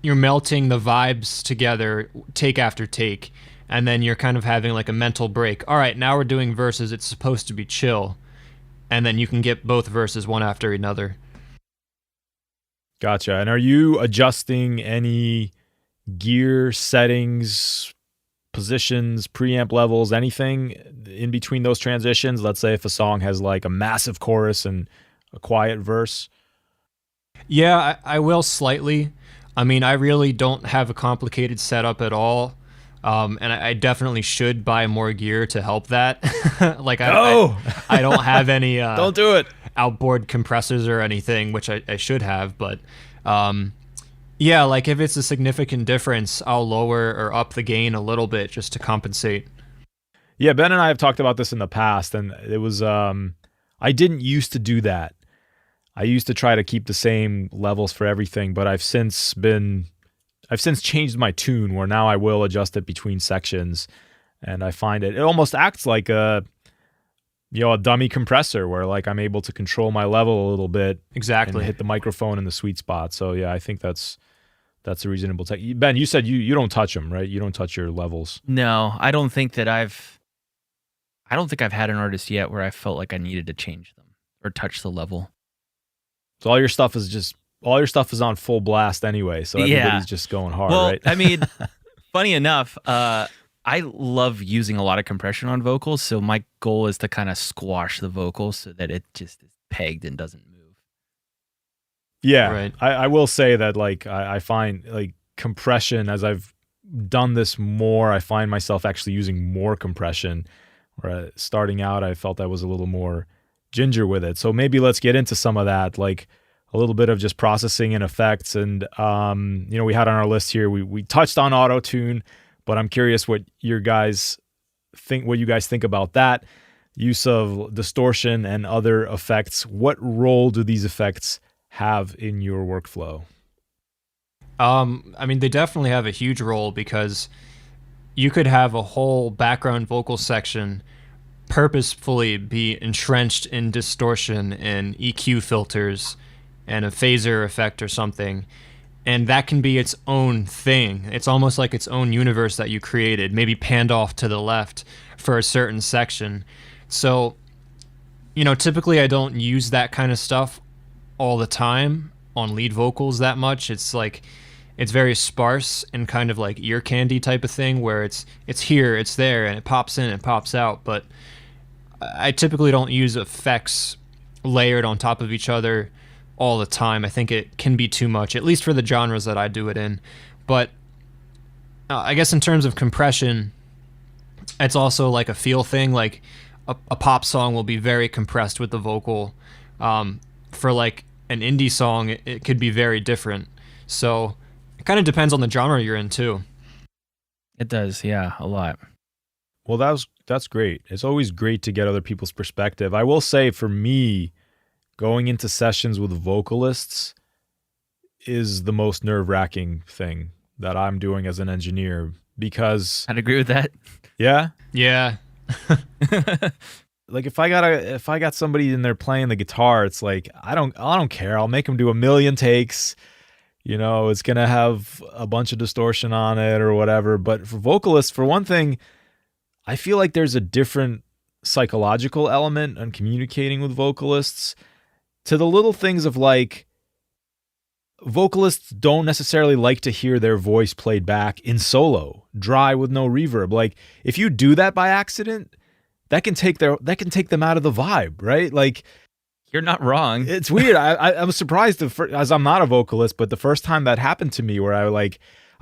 you're melting the vibes together take after take, and then you're kind of having like a mental break. All right, now we're doing verses. It's supposed to be chill. And then you can get both verses one after another. Gotcha. And are you adjusting any gear settings, positions, preamp levels, anything in between those transitions? Let's say if a song has like a massive chorus and a quiet verse. Yeah, I will slightly. I mean, I really don't have a complicated setup at all. And I definitely should buy more gear to help that. Like I don't have any don't do it. Outboard compressors or anything, which I should have, but yeah, like if it's a significant difference, I'll lower or up the gain a little bit just to compensate. Yeah, Ben and I have talked about this in the past, and it was I didn't used to do that. I used to try to keep the same levels for everything, but I've since changed my tune where now I will adjust it between sections, and I find it almost acts like a dummy compressor where like I'm able to control my level a little bit. Exactly. And hit the microphone in the sweet spot. So yeah, I think that's a reasonable tech. Ben, you said you don't touch them, right? You don't touch your levels. No, I don't think I've had an artist yet where I felt like I needed to change them or touch the level. So all your stuff is on full blast anyway. So everybody's just going hard, well, right? I mean, funny enough, I love using a lot of compression on vocals. So my goal is to kind of squash the vocals so that it just is pegged and doesn't move. Yeah, right. I will say that like I find like compression, as I've done this more, I find myself actually using more compression. Where starting out, I felt I was a little more ginger with it. So maybe let's get into some of that, like a little bit of just processing and effects. And we had on our list here, we touched on auto tune, but I'm curious what you guys think about that use of distortion and other effects. What role do these effects have in your workflow? I mean, they definitely have a huge role because you could have a whole background vocal section purposefully be entrenched in distortion and EQ filters and a phaser effect or something. And that can be its own thing. It's almost like its own universe that you created, maybe panned off to the left for a certain section. So, typically I don't use that kind of stuff all the time on lead vocals that much. It's like, it's very sparse and kind of like ear candy type of thing where it's here, it's there, and it pops in and pops out. But I typically don't use effects layered on top of each other all the time. I think it can be too much, at least for the genres that I do it in. But I guess in terms of compression, it's also like a feel thing. Like a pop song will be very compressed with the vocal. For like an indie song, it could be very different. So it kind of depends on the genre you're in too. It does, yeah, a lot. Well, that's great. It's always great to get other people's perspective. I will say for me, going into sessions with vocalists is the most nerve-wracking thing that I'm doing as an engineer because I'd agree with that. Yeah? Yeah. Like if I got somebody in there playing the guitar, it's like I don't care. I'll make them do 1,000,000 takes. It's going to have a bunch of distortion on it or whatever. But for vocalists, for one thing, I feel like there's a different psychological element on communicating with vocalists to the little things of like vocalists don't necessarily like to hear their voice played back in solo, dry with no reverb. Like if you do that by accident, that can take them out of the vibe, right? Like you're not wrong. It's weird. I was surprised as I'm not a vocalist, but the first time that happened to me where I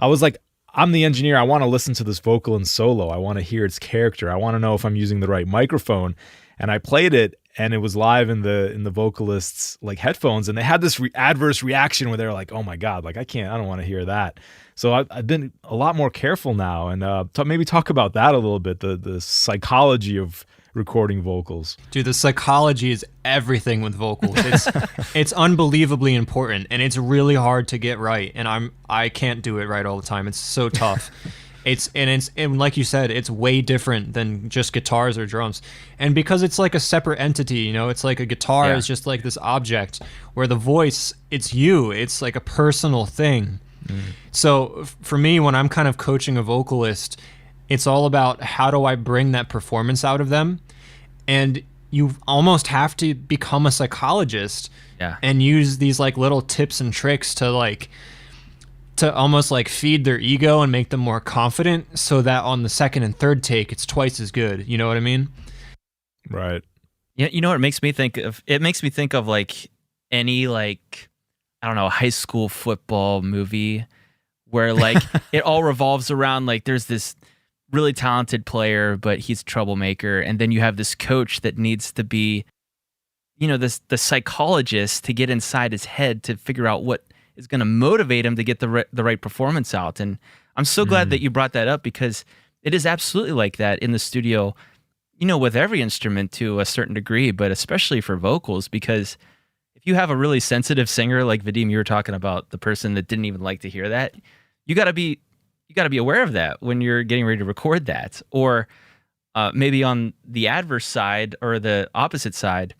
was like, I'm the engineer. I want to listen to this vocal in solo. I want to hear its character. I want to know if I'm using the right microphone. And I played it and it was live in the vocalist's like headphones, and they had this adverse reaction where they're like, "Oh my God, like I don't want to hear that." So I've been a lot more careful now, and maybe talk about that a little bit, the psychology of recording vocals. Dude, the psychology is everything with vocals. It's unbelievably important, and it's really hard to get right. And I can't do it right all the time. It's so tough. And like you said, it's way different than just guitars or drums. And because it's like a separate entity, you know, it's like a guitar is just like this object, where the voice, it's you. It's like a personal thing. So for me, when I'm kind of coaching a vocalist, it's all about how do I bring that performance out of them. And you almost have to become a psychologist and use these like little tips and tricks to almost like feed their ego and make them more confident, so that on the second and third take, it's twice as good. You know what I mean? Right. Yeah. You know what it makes me think of? It makes me think of like any like, I don't know, high school football movie where like it all revolves around like there's this really talented player, but he's a troublemaker. And then you have this coach that needs to be, you know, the psychologist to get inside his head to figure out what is going to motivate him to get the right performance out. And I'm so glad that you brought that up, because it is absolutely like that in the studio, you know, with every instrument to a certain degree, but especially for vocals, because if you have a really sensitive singer, like Vadim, you were talking about the person that didn't even like to hear that, you got to be aware of that when you're getting ready to record that. Or maybe on the adverse side or the opposite side,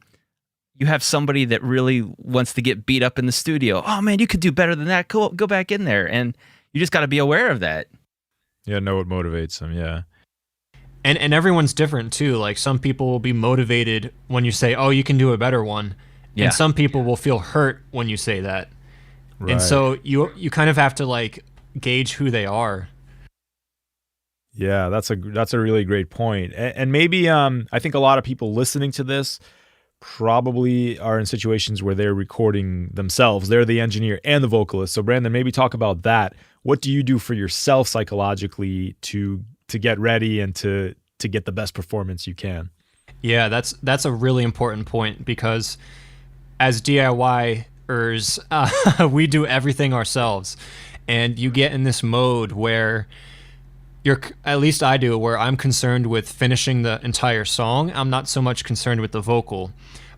you have somebody that really wants to get beat up in the studio. Oh man, you could do better than that. Go back in there. And you just got to be aware of that. Yeah, know what motivates them. Yeah. And everyone's different too. Like some people will be motivated when you say, "Oh, you can do a better one." Yeah. And some people will feel hurt when you say that. Right. And so you kind of have to like gauge who they are. Yeah, that's a really great point. And maybe I think a lot of people listening to this probably are in situations where they're recording themselves. They're the engineer and the vocalist. So Brandon, maybe talk about that. What do you do for yourself psychologically to get ready and to get the best performance you can? Yeah, that's a really important point, because as DIYers, we do everything ourselves. And you get in this mode where at least I do, where I'm concerned with finishing the entire song. I'm not so much concerned with the vocal.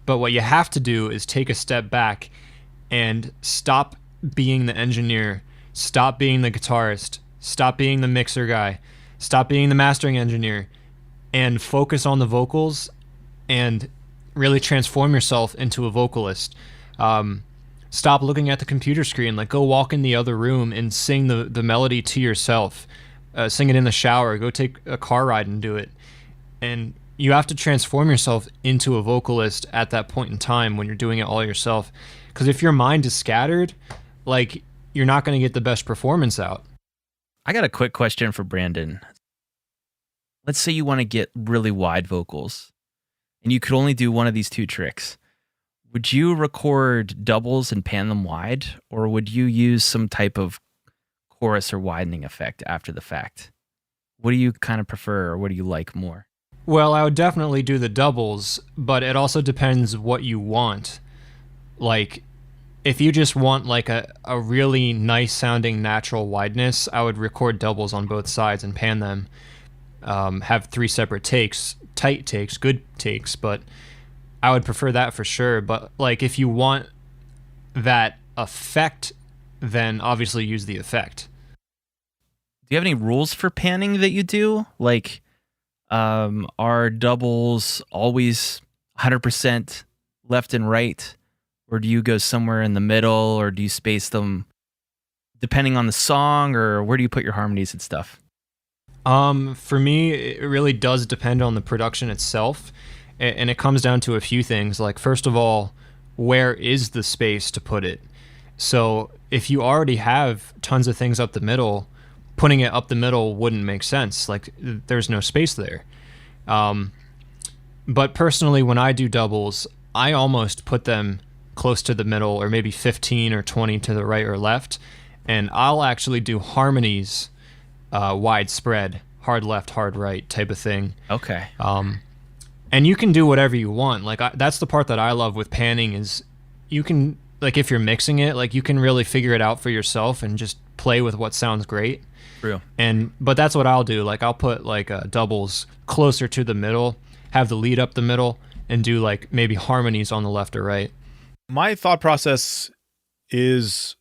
But what you have to do is take a step back and stop being the engineer, stop being the guitarist, stop being the mixer guy, stop being the mastering engineer, and focus on the vocals and really transform yourself into a vocalist. Stop looking at the computer screen. Like, go walk in the other room and sing the melody to yourself. Sing it in the shower. Go take a car ride and do it. And you have to transform yourself into a vocalist at that point in time when you're doing it all yourself. Because if your mind is scattered, like, you're not going to get the best performance out. I got a quick question for Brandon. Let's say you want to get really wide vocals and you could only do one of these two tricks. Would you record doubles and pan them wide, or would you use some type of chorus or widening effect after the fact? What do you kind of prefer, or what do you like more? Well, I would definitely do the doubles, but it also depends what you want. Like, if you just want like a really nice sounding natural wideness, I would record doubles on both sides and pan them. Have 3 separate takes, tight takes, good takes, but I would prefer that for sure. But like, if you want that effect, then obviously use the effect. Do you have any rules for panning that you do? Like, are doubles always 100% left and right? Or do you go somewhere in the middle, or do you space them depending on the song, or where do you put your harmonies and stuff? For me, it really does depend on the production itself. And it comes down to a few things. Like, first of all, where is the space to put it? So if you already have tons of things up the middle, putting it up the middle wouldn't make sense. Like, there's no space there. But personally, when I do doubles, I almost put them close to the middle, or maybe 15 or 20 to the right or left. And I'll actually do harmonies widespread, hard left, hard right type of thing. Okay. And you can do whatever you want. Like that's the part that I love with panning is you can, like, if you're mixing it, like, you can really figure it out for yourself and just play with what sounds great. True. But that's what I'll do. Like, I'll put like doubles closer to the middle, have the lead up the middle, and do like maybe harmonies on the left or right. My thought process is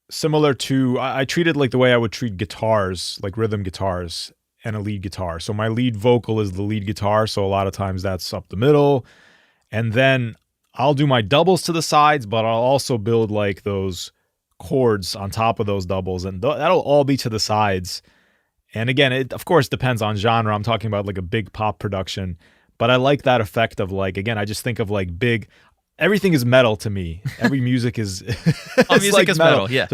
similar to, I treat it like the way I would treat guitars, like rhythm guitars and a lead guitar. So my lead vocal is the lead guitar. So a lot of times that's up the middle. And then I'll do my doubles to the sides, but I'll also build like those chords on top of those doubles, and that'll all be to the sides. And again, it of course depends on genre. I'm talking about like a big pop production, but I like that effect of like, again, I just think of like big, everything is metal to me. Every music is, All music like is metal, yeah.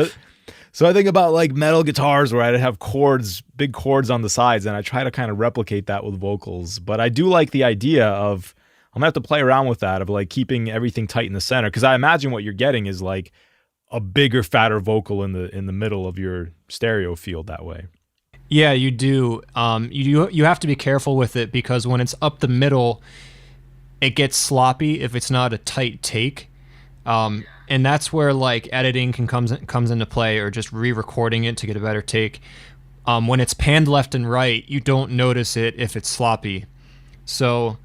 So I think about like metal guitars where I'd have chords, big chords on the sides, and I try to kind of replicate that with vocals. But I do like the idea of, I'm gonna have to play around with that, of like keeping everything tight in the center, because I imagine what you're getting is like a bigger, fatter vocal in the middle of your stereo field that way. Yeah, you do. You have to be careful with it, because when it's up the middle, it gets sloppy if it's not a tight take. And that's where like editing comes into play, or just re-recording it to get a better take. When it's panned left and right, you don't notice it if it's sloppy. So,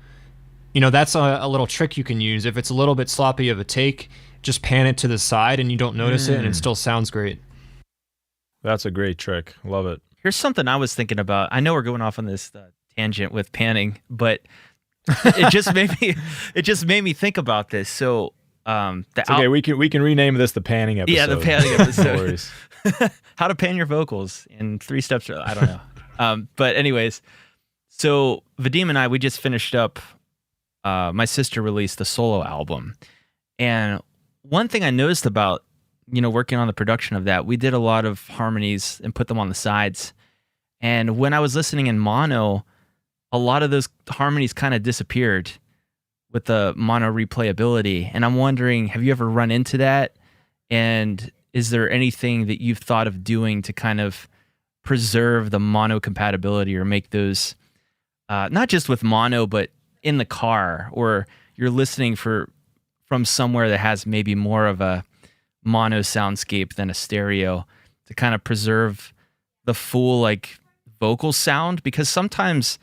that's a little trick you can use. If it's a little bit sloppy of a take, just pan it to the side and you don't notice it, and it still sounds great. That's a great trick. Love it. Here's something I was thinking about. I know we're going off on this tangent with panning, but it just made me think about this. So, okay, we can rename this the panning episode. Yeah, the panning episode. No worries. How to pan your vocals in 3 steps. I don't know. But anyways, so Vadim and I, we just finished up. My sister released a solo album, and one thing I noticed about working on the production of that, we did a lot of harmonies and put them on the sides. And when I was listening in mono, a lot of those harmonies kind of disappeared with the mono replayability. And I'm wondering, have you ever run into that? And is there anything that you've thought of doing to kind of preserve the mono compatibility, or make those, not just with mono, but in the car, or you're listening from somewhere that has maybe more of a mono soundscape than a stereo, to kind of preserve the full like vocal sound? Because sometimes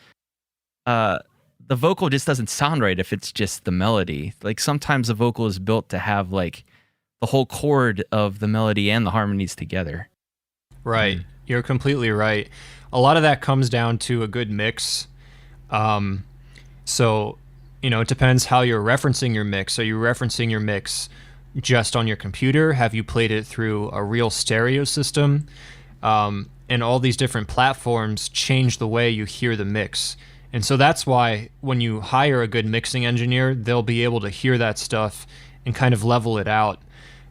the vocal just doesn't sound right if it's just the melody. Like sometimes the vocal is built to have like the whole chord of the melody and the harmonies together. Right. You're completely right. A lot of that comes down to a good mix. So, it depends how you're referencing your mix. Are you referencing your mix just on your computer? Have you played it through a real stereo system? And all these different platforms change the way you hear the mix. And so that's why when you hire a good mixing engineer, they'll be able to hear that stuff and kind of level it out.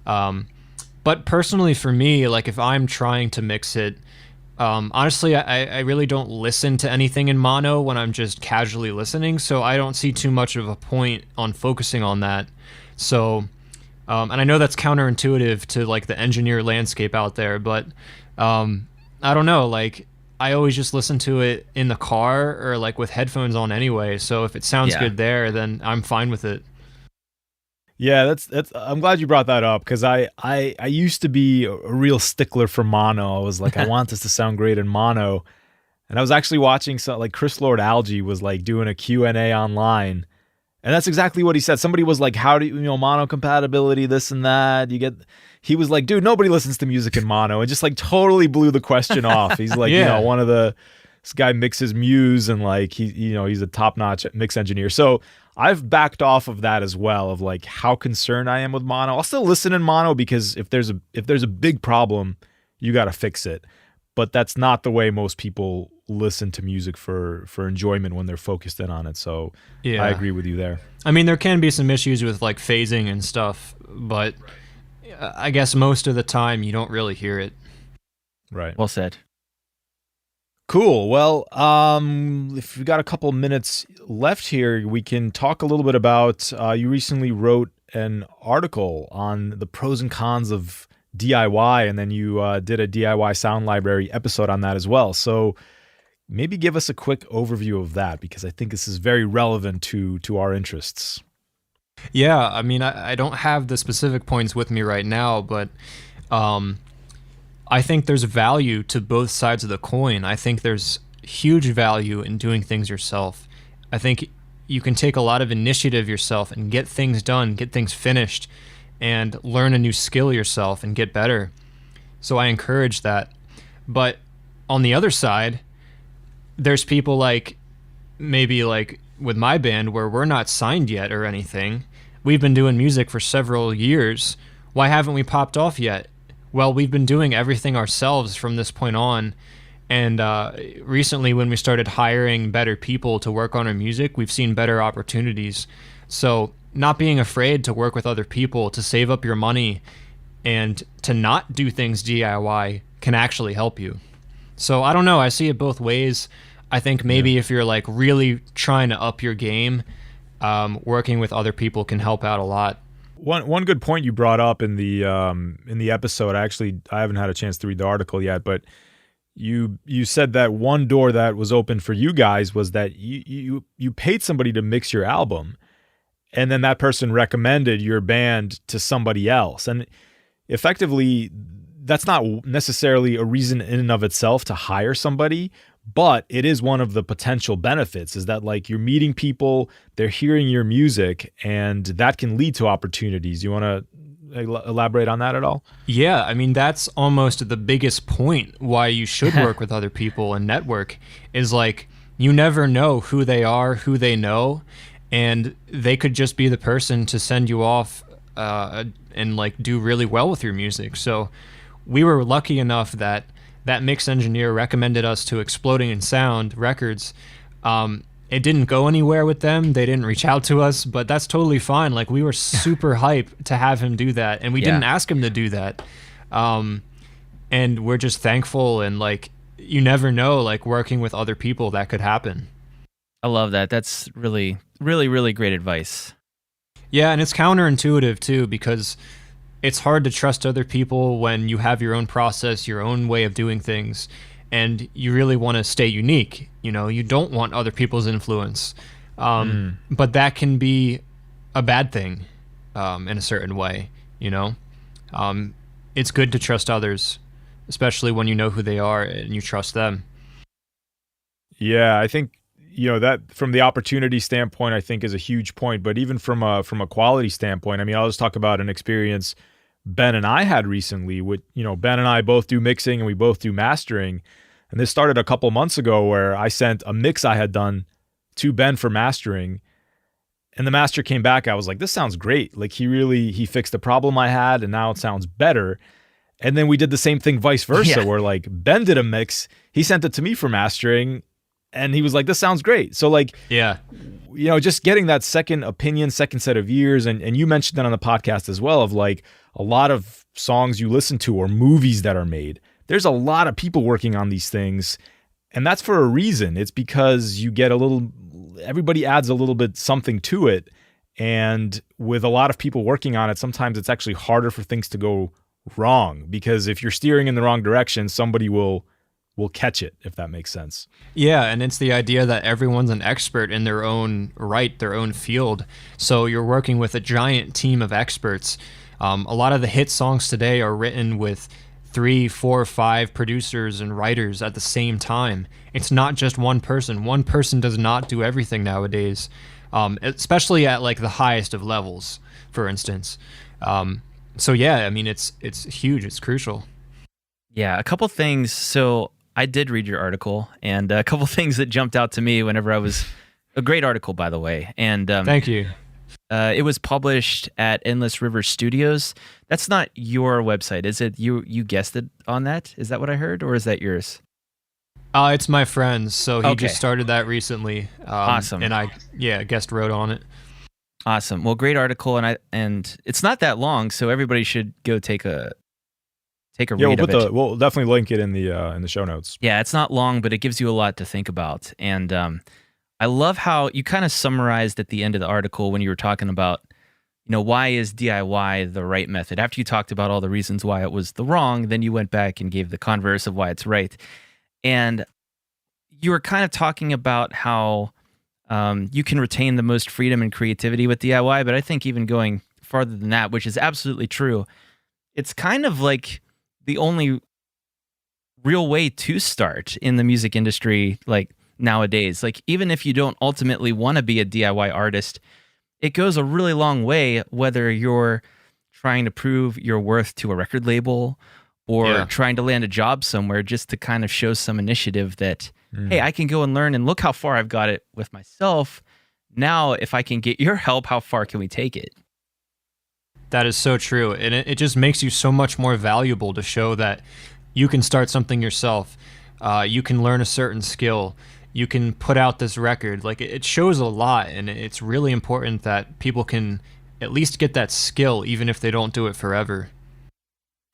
But personally for me, like if I'm trying to mix it, honestly, I really don't listen to anything in mono when I'm just casually listening, so I don't see too much of a point on focusing on that. So, and I know that's counterintuitive to like the engineer landscape out there, but I don't know, like I always just listen to it in the car or like with headphones on anyway, so if it sounds good there, then I'm fine with it. Yeah, that's. I'm glad you brought that up, because I used to be a real stickler for mono. I was like, I want this to sound great in mono, and I was actually watching like Chris Lord Algae was like doing a Q&A online, and that's exactly what he said. Somebody was like, how do you mono compatibility, this and that? He was like, dude, nobody listens to music in mono, and just like totally blew the question off. He's like, this guy mixes Muse, and like he's a top-notch mix engineer. So I've backed off of that as well, of like how concerned I am with mono. I'll still listen in mono, because if there's a big problem, you got to fix it. But that's not the way most people listen to music for enjoyment when they're focused in on it. So yeah, I agree with you there. I mean, there can be some issues with like phasing and stuff, but I guess most of the time you don't really hear it. Right. Well said. Cool. Well, if we got a couple minutes left here, we can talk a little bit about, you recently wrote an article on the pros and cons of DIY, and then you did a DIY sound library episode on that as well. So maybe give us a quick overview of that, because I think this is very relevant to our interests. Yeah, I mean, I don't have the specific points with me right now, but I think there's value to both sides of the coin. I think there's huge value in doing things yourself. I think you can take a lot of initiative yourself and get things done, get things finished, and learn a new skill yourself and get better. So I encourage that. But on the other side, there's people like maybe like with my band where we're not signed yet or anything. We've been doing music for several years. Why haven't we popped off yet? Well, we've been doing everything ourselves from this point on. And recently when we started hiring better people to work on our music, we've seen better opportunities. So not being afraid to work with other people, to save up your money, and to not do things DIY can actually help you. So I don't know. I see it both ways. I think maybe if you're like really trying to up your game, working with other people can help out a lot. One good point you brought up in the episode. I haven't had a chance to read the article yet, but you said that one door that was open for you guys was that you paid somebody to mix your album, and then that person recommended your band to somebody else, and effectively that's not necessarily a reason in and of itself to hire somebody, but it is one of the potential benefits, is that like you're meeting people, they're hearing your music, and that can lead to opportunities. You want to elaborate on that at all? Yeah, I mean, that's almost the biggest point why you should work with other people and network, is like you never know who they are, who they know, and they could just be the person to send you off and like do really well with your music. So we were lucky enough that mix engineer recommended us to Exploding in Sound Records. It didn't go anywhere with them. They didn't reach out to us, but that's totally fine. Like, we were super hyped to have him do that, and we didn't ask him to do that. And we're just thankful, and like, you never know, like working with other people, that could happen. I love that. That's really, really, really great advice. Yeah, and it's counterintuitive too, because it's hard to trust other people when you have your own process, your own way of doing things, and you really want to stay unique. You know, you don't want other people's influence, but that can be a bad thing in a certain way. You know, it's good to trust others, especially when you know who they are and you trust them. Yeah, I think, you know, that from the opportunity standpoint, I think is a huge point. But even from a quality standpoint, I mean, I'll just talk about an experience Ben and I had recently. With, you know, Ben and I both do mixing and we both do mastering. And this started a couple months ago where I sent a mix I had done to Ben for mastering, and the master came back. I was like, this sounds great. Like, he fixed the problem I had, and now it sounds better. And then we did the same thing vice versa, where like Ben did a mix, he sent it to me for mastering, and he was like, this sounds great. So like, yeah, you know, just getting that second opinion, second set of ears. And you mentioned that on the podcast as well, of like a lot of songs you listen to or movies that are made. There's a lot of people working on these things, and that's for a reason. It's because you get everybody adds a little bit something to it. And with a lot of people working on it, sometimes it's actually harder for things to go wrong, because if you're steering in the wrong direction, somebody will catch it, if that makes sense. Yeah, and it's the idea that everyone's an expert in their own right, their own field. So you're working with a giant team of experts. A lot of the hit songs today are written with 3, 4, 5 producers and writers at the same time. It's not just one person. One person does not do everything nowadays, especially at like the highest of levels, for instance. So yeah, I mean, it's huge. It's crucial. Yeah, a couple things. So I did read your article, and a couple things that jumped out to me whenever I was a great article, by the way. And thank you. It was published at Endless River Studios. That's not your website, is it? You guessed it on that? Is that what I heard, or is that yours? It's my friend's, so he just started that recently. Awesome. And I guest wrote on it. Awesome. Well, great article, and it's not that long, so everybody should go take a read of it. We'll definitely link it in the show notes. Yeah, it's not long, but it gives you a lot to think about. And I love how you kind of summarized at the end of the article when you were talking about, you know, why is DIY the right method? After you talked about all the reasons why it was the wrong, then you went back and gave the converse of why it's right. And you were kind of talking about how you can retain the most freedom and creativity with DIY, but I think even going farther than that, which is absolutely true, it's kind of like the only real way to start in the music industry, like nowadays. Like, even if you don't ultimately want to be a DIY artist, it goes a really long way, whether you're trying to prove your worth to a record label or trying to land a job somewhere, just to kind of show some initiative that, hey, I can go and learn, and look how far I've got it with myself. Now, if I can get your help, how far can we take it? That is so true. And it just makes you so much more valuable to show that you can start something yourself. You can learn a certain skill. You can put out this record. Like, it shows a lot, and it's really important that people can at least get that skill, even if they don't do it forever.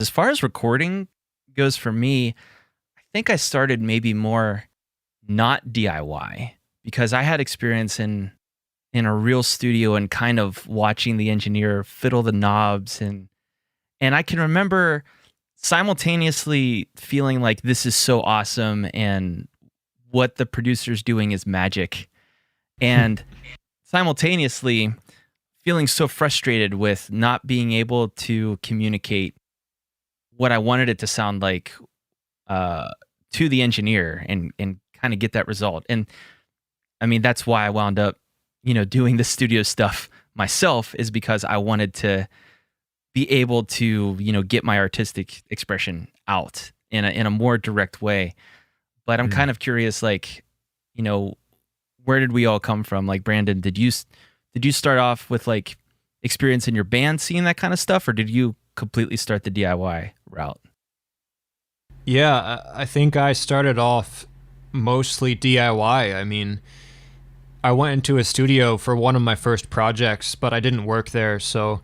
As far as recording goes for me, I think I started maybe more not DIY, because I had experience in a real studio and kind of watching the engineer fiddle the knobs, and I can remember simultaneously feeling like this is so awesome and what the producer's doing is magic, and simultaneously feeling so frustrated with not being able to communicate what I wanted it to sound like to the engineer and kind of get that result. And I mean, that's why I wound up, doing the studio stuff myself, is because I wanted to be able to, get my artistic expression out in a more direct way. But I'm kind of curious, like, where did we all come from? Like, Brandon, did you start off with like experience in your band seeing that kind of stuff, or did you completely start the DIY route? Yeah, I think I started off mostly DIY. I mean, I went into a studio for one of my first projects, but I didn't work there, so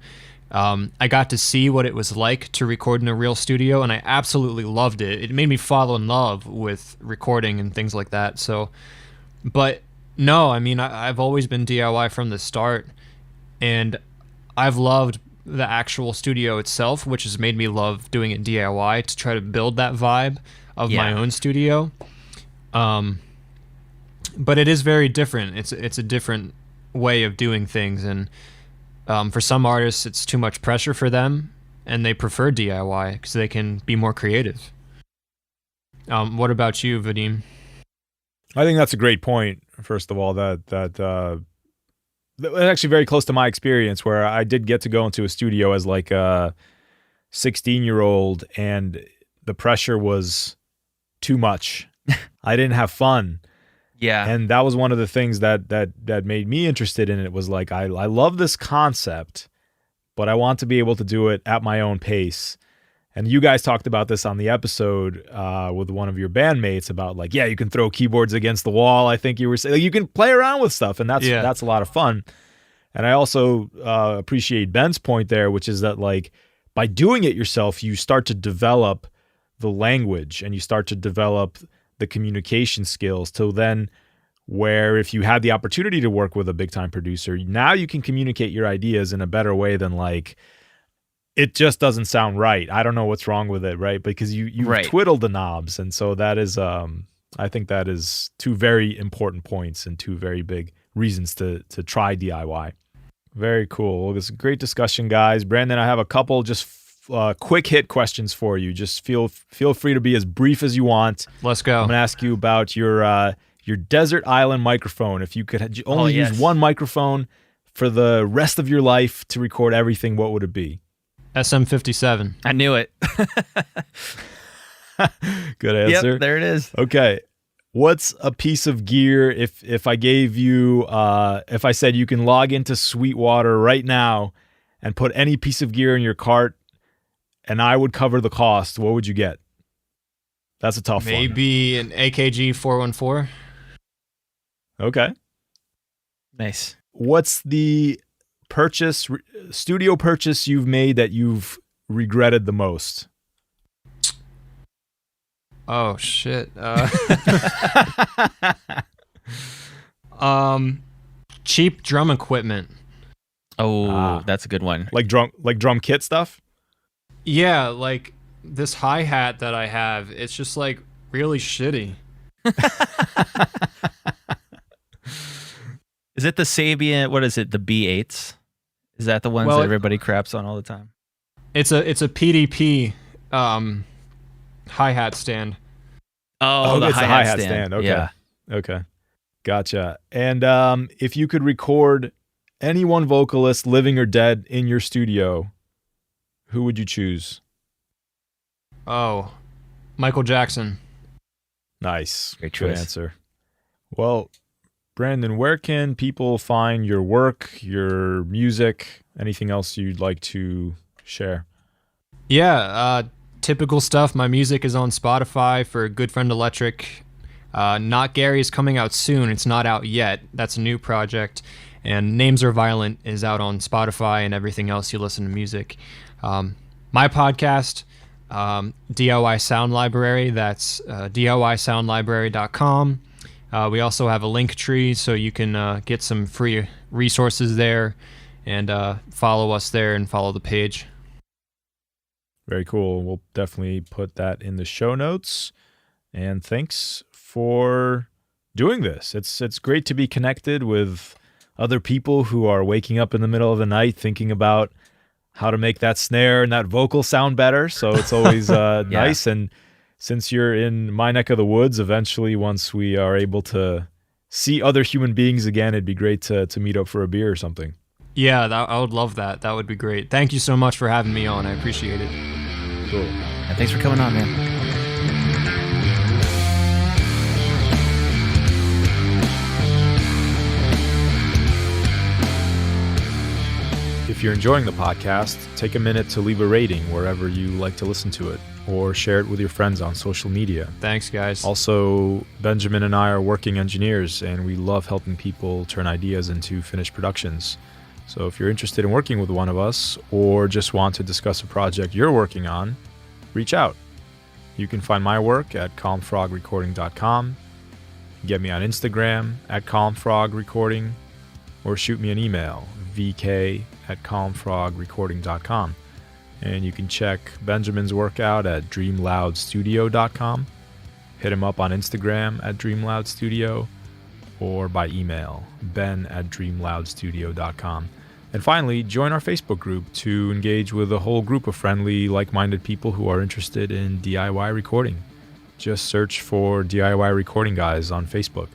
I got to see what it was like to record in a real studio, and I absolutely loved it. It made me fall in love with recording and things like that. So, but no, I mean, I've always been DIY from the start, and I've loved the actual studio itself, which has made me love doing it DIY to try to build that vibe of my own studio. But it is very different. It's a different way of doing things, and for some artists, it's too much pressure for them, and they prefer DIY because they can be more creative. What about you, Vadim? I think that's a great point. First of all, that was actually very close to my experience, where I did get to go into a studio as like a 16-year-old, and the pressure was too much. I didn't have fun. Yeah. And that was one of the things that made me interested in it. Was like, I love this concept, but I want to be able to do it at my own pace. And you guys talked about this on the episode with one of your bandmates about like, you can throw keyboards against the wall. I think you were saying, like, you can play around with stuff, and that's a lot of fun. And I also appreciate Ben's point there, which is that like by doing it yourself, you start to develop the language and you start to develop the communication skills till then, where if you had the opportunity to work with a big time producer, now you can communicate your ideas in a better way than like, it just doesn't sound right. I don't know what's wrong with it, right? Because you twiddled the knobs. And so that is, I think that is two very important points and two very big reasons to try DIY. Very cool. Well, it's a great discussion, guys. Brandon, I have a couple just quick hit questions for you. Just feel free to be as brief as you want. Let's go. I'm going to ask you about your desert island microphone. If you could only use one microphone for the rest of your life to record everything, what would it be? SM57. I knew it. Good answer. Yep, there it is. Okay. What's a piece of gear if I gave you if I said you can log into Sweetwater right now and put any piece of gear in your cart and I would cover the cost, what would you get? That's a tough one. Maybe an AKG 414. Okay. Nice. What's the studio purchase you've made that you've regretted the most? Oh shit. Cheap drum equipment. Oh, that's a good one. Like drum kit stuff? Yeah, like this hi-hat that I have, it's just like really shitty. Is it the Sabian? What is it? The B8s? Is that the ones that everybody craps on all the time? It's a PDP hi-hat stand. Oh, the it's the hi-hat stand. Okay. Yeah. Okay. Gotcha. And if you could record any one vocalist, living or dead, in your studio, who would you choose? Oh, Michael Jackson. Nice. Great Good choice. answer. Well, Brandon, where can people find your work, your music, anything else you'd like to share? Yeah, typical stuff. My music is on Spotify for Good Friend Electric. Not Gary is coming out soon. It's not out yet. That's a new project. And Names Are Violent is out on Spotify and everything else you listen to music. My podcast, DIY Sound Library, that's DIYsoundlibrary.com. We also have a link tree, so you can get some free resources there and follow us there and follow the page. Very cool. We'll definitely put that in the show notes. And thanks for doing this. It's great to be connected with other people who are waking up in the middle of the night thinking about how to make that snare and that vocal sound better. So it's always nice. And since you're in my neck of the woods, eventually once we are able to see other human beings again, it'd be great to meet up for a beer or something. Yeah, I would love that. That would be great. Thank you so much for having me on. I appreciate it. Cool. And thanks for coming on, man. If you're enjoying the podcast, take a minute to leave a rating wherever you like to listen to it, or share it with your friends on social media. Thanks, guys. Also, Benjamin and I are working engineers, and we love helping people turn ideas into finished productions. So if you're interested in working with one of us, or just want to discuss a project you're working on, reach out. You can find my work at calmfrogrecording.com, get me on Instagram at calmfrogrecording, or shoot me an email, vk@calmfrogrecording.com. And you can check Benjamin's work out at dreamloudstudio.com. Hit him up on Instagram at dreamloudstudio, or by email, ben@dreamloudstudio.com. And finally, join our Facebook group to engage with a whole group of friendly, like-minded people who are interested in DIY recording. Just search for DIY Recording Guys on Facebook.